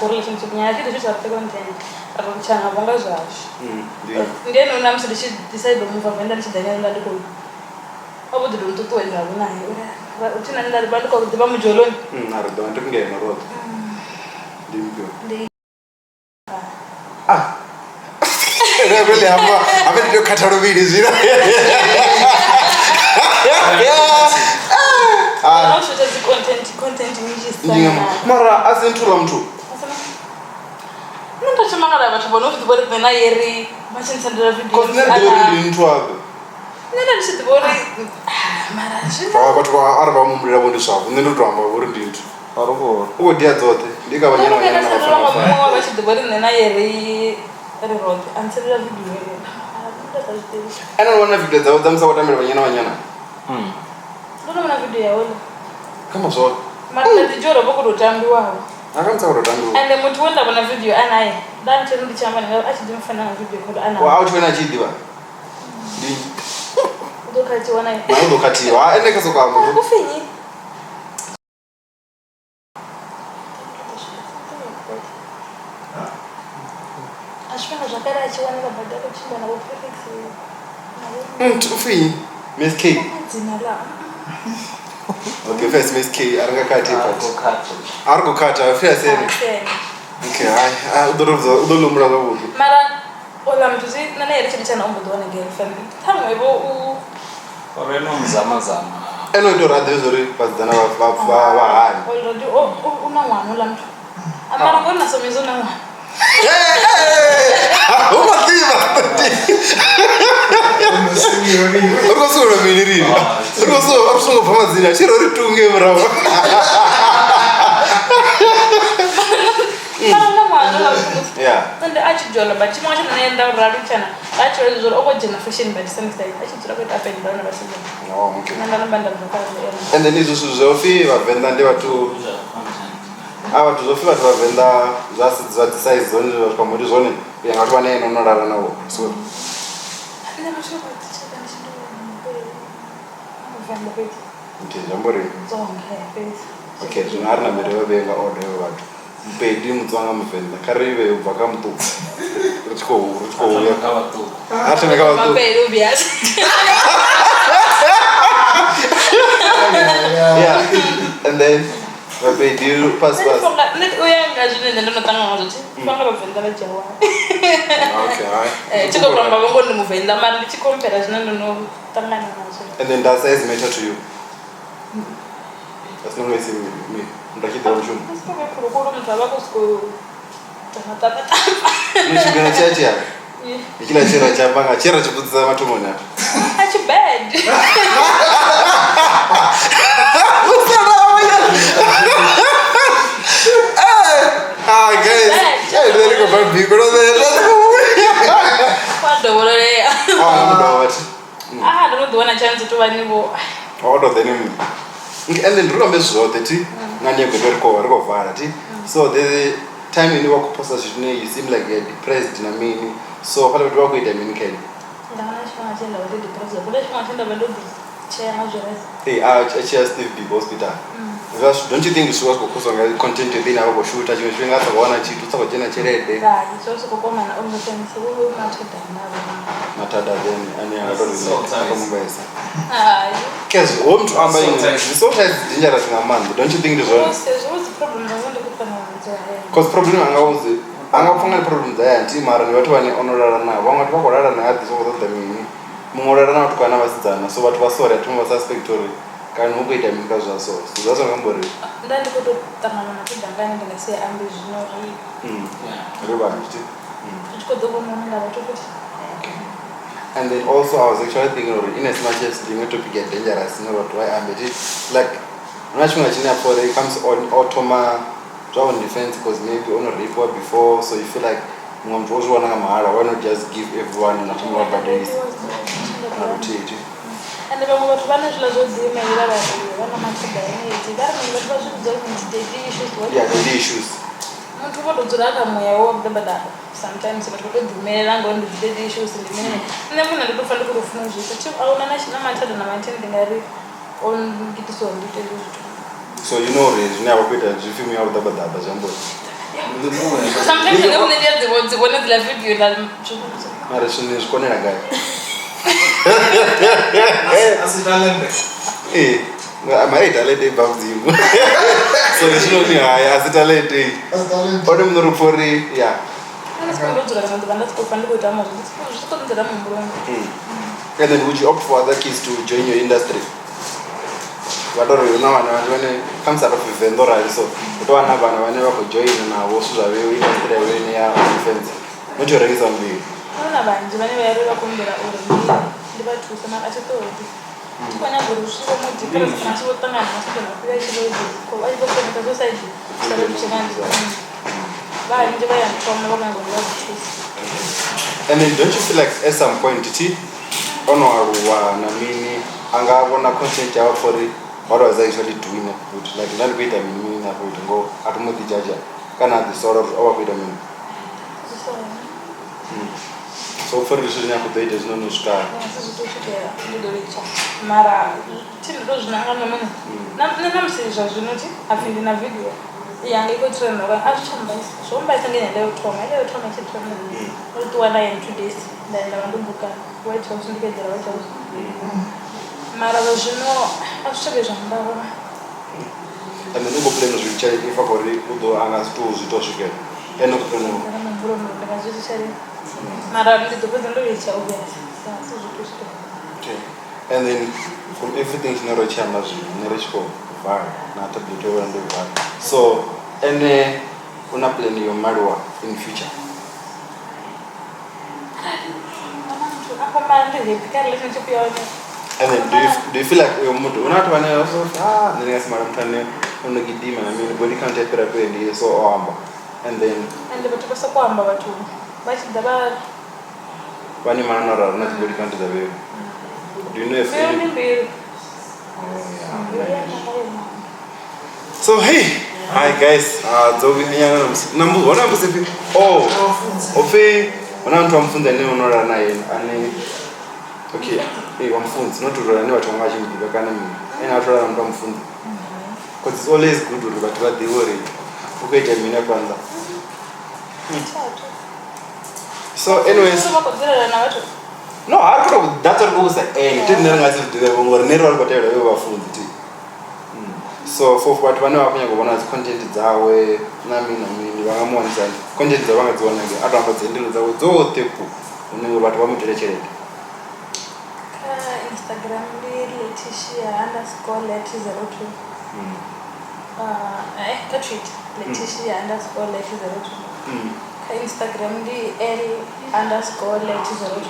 relationship. I think this is a content. Chana bonga zash. Then when I'm decide to move and then she didn't let go. How would you do to it? I don't know. The Bamujolo. I don't get a road. Really, I'm going to cut out videos. I should have content images. Mara, as in Tulamtu. Non faccio magari faccio buono di vorrei venire ieri ma senza andare a video. Cosa ne devi intuare? Non si ti vorrei ma ragazzi. But arba mumri abo ndishavu nendo drama uri ndintu. Aroko. Uko dia zote. Ndika banyana banyana bafana. Mo ba si ti vorrei venire ieri ero road until the video. Ana wana video zao zamsa watamira banyana. Ndio na video yao. Kama so. Mara dijoro boko dotambiwa. Akanza kurotandu. And the mutu wanda wana video anaye. Dan cherundi chama ni achi dimfana na video kwa ana. Wa auto na chidiwa. Ndi. Dokati wanaye. Na dokati wa ende kaso kwa mu. Kufinyi. Ashpana jakara achi wana badala chimba na perfect. Tufinyi. Miss K. Zinala. Okay, first Miss K, aranga kati argo kata fair say. Okay, udolumra go. Mara ola mtuzi nana yeri chana umbu dona girlfriend. Tamu ebo Oreno mzama. Eno ndo radezori bazana ba hani. Already una mwana ola mtu. Amara ngona somezo na mwana. Urosura minirini. Uroso absungo pamazina chiro ritunge mrava. Yeah. And achi jola but chimo acha naenda radu chana. Achi zoro ogo jena fashion but some style. Achi tura kweta pen down basi. Oh, okay. Nanda banda mkazi. And then izo suzofi vavenda ndi watu ava tuzofi vatu vavenda zvati size zone zvakamuri zone yanga twa neno norara nawo so I'm not sure what to check and she do. Okay, jambore. Okay, tunarna merewa benga order watu. Mpedi mutswanga mufenda. Karibe ubaka mtu. Rutiko uya. Hata meka watu. Mapelo biasa. Yeah. And then mpedi pass. Net uya ngajune ndio natanga ngazothi. Fanga bafenda bajawa. Okay, Chiko kwa mabongo ni mufenda mali chikompera zvinando no tangana nazo. And then does size matter to you? That's not what I say me. Ndakida ushum. Sikuwa kurukuru mtaba kusko tata. Nishigana chachi ya. Ikila chera chambanga chera chiputsa matumoni hapa. Achi bad. Guys. Hey, there go baby. Go there. Let's go. What do we? Don't want a chance to anymore. Out of the name. And then remember so that ngani go vanity. So the time in work position you seem like you're depressed na mimi. So pale watu wako itaminike. Ndana shima tenda wale depressed. Bale shima tenda bado chair majority. Hey, chair Steve B hospital. Because don't you think it's worth because on content within our shoot as you swing out of one and two to jena cherede. Right, so so kwa maana OnlyFans wewe unataka Matada then and I don't know kumbesa. Because mtu ambaye ni so dangerous na man. Don't you think this one? What's the problem? I want to put on Because problem angafanga problem za anti mara ni watu wani honorara na watu wako rara na hadi so that mimi mungorara na watu kana basizana so watu basore atuma suspectory kana muko itamika za so zazo ngambore ndani kuto tamana na kudanganya ndingasema ambition riba nti tuko dogo mwana watu kuti. And then also I was actually thinking in as much as the to get dangerous you know what why I'm it like unachunga chini hapo it comes on on defense because maybe on a report before so you feel like mtu wazwa na mahara why not just give everyone na timu wa badais na rotate. And the watu bana shula zote email wana matunda yenyewe ndara ni watu zote the issues mtu bado turaka moyo wao bada sometimes watu kudumela ngondo the issues ndimene ndemuna ndofanda kurufuna zvitu au na matanda na matenda ngari on kitiso nditelo. So you know you never quit and you feel me out the bada jambo. Sometimes I don't need the words one of the video that Mara shuni shikone na guy. Asitalende. Amai talende babzi. So you know ni asitalende. Asitalende. Ode mnurupori yeah. And then would you opt for other kids to join your industry? Wadoro you know when it comes out of vendora so utwana bana bane bako join na wosuza wewe industry wewe ni ya defense. Mucho regiza mbi. Ona banje bane bayareba kumbera uri ndibatu sama atotodi. Kwana burushiko mudi kare nasibo tanga nasibo na kuya shilo ko ayibo ko metazo side. Sare mchangani. Ba nje baya mtoma bana ngomba kuchisi. And then don't you feel like at some point ono wa na mimi angabona content yawo for what was I actually doing with like not bit mimi na for go atumudi jaja kana the sort of our vitamin. So for this is not good is no star. Mara tindo zvinanga nomene. Na msizwa zvinoti afindi na video. Yange ko trend ora achamba somba isangene leo toma chitoma. Utu wana in 2 days ndenda vandumbuka white house ndikedzera white house. Mara zvino achitobezva ndava. And then go plan zvichai if akori udo anga stu zvitosvike. Eno kupeno. Mara ndidopedza ndovecha ubeti. Okay. And then from everything chinero chama zvinero var na tablet over and over. So ene una plan your marriage in future. And then do you feel like unatwana also nene smart mtane unogidima na mimi body count therapy and so amba and then batokasa kwamba watu bachidaba wani manora na body count za wewe. Do you know if so hey, hi guys. Zobi nyanga nambu wana msefi. Oh, ofe wana mtu amfunza nini unora naye ani Okay, wamufunzi not urora nevathu vanga vachimudiva kana munhu ena vatora vanhu pamufunzi because it's always good kuti vathu vadhiwe uri ukuita mina kwanza. So anyways, no, I thought that's what was didn't know as if they were never got away with food. So for what one of them content dzawe nami vangamuwanisa content dzavanga ge atamba dzendelo dzawe dzote ku unenge vatu vamuterechereka. Instagram Leticia_let02. Ka tweet Leticia_let02. Ka Instagram L_let02.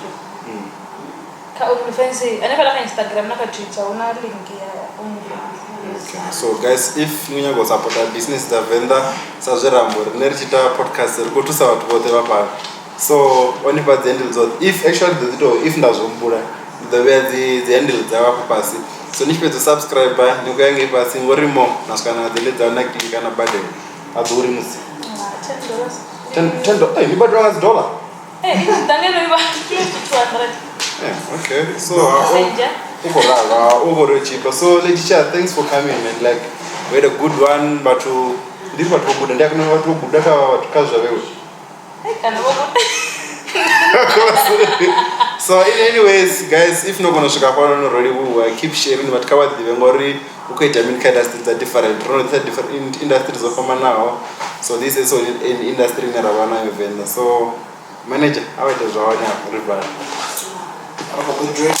Ka OnlyFans anafala ka Instagram na ka Twitter una link ya OnlyFans. Okay. So guys, if you go support a business the vendor sazverambo nerichita podcast riko tusa vatu vote vapa. So only by the handles if actually if ndazombura the way the handles dzava pasi. So nishipedza subscriber ndikuyange pasi ngorimo naskana deledza na click kana button aduri musi. $10. Hey, you bought $1. Hey, it's dangelo iba close to 200. Yeah, okay. So cheaper. So Leticia, thanks for coming and like we had a good one but to this what good and I know what good So anyways guys, if not gonna shaka already we keep sharing but cover the ngori ukaita min kind industries are different. Different industries of now. So this is also in industry na ravana event. So manager, how it is our river. I'm going to drink.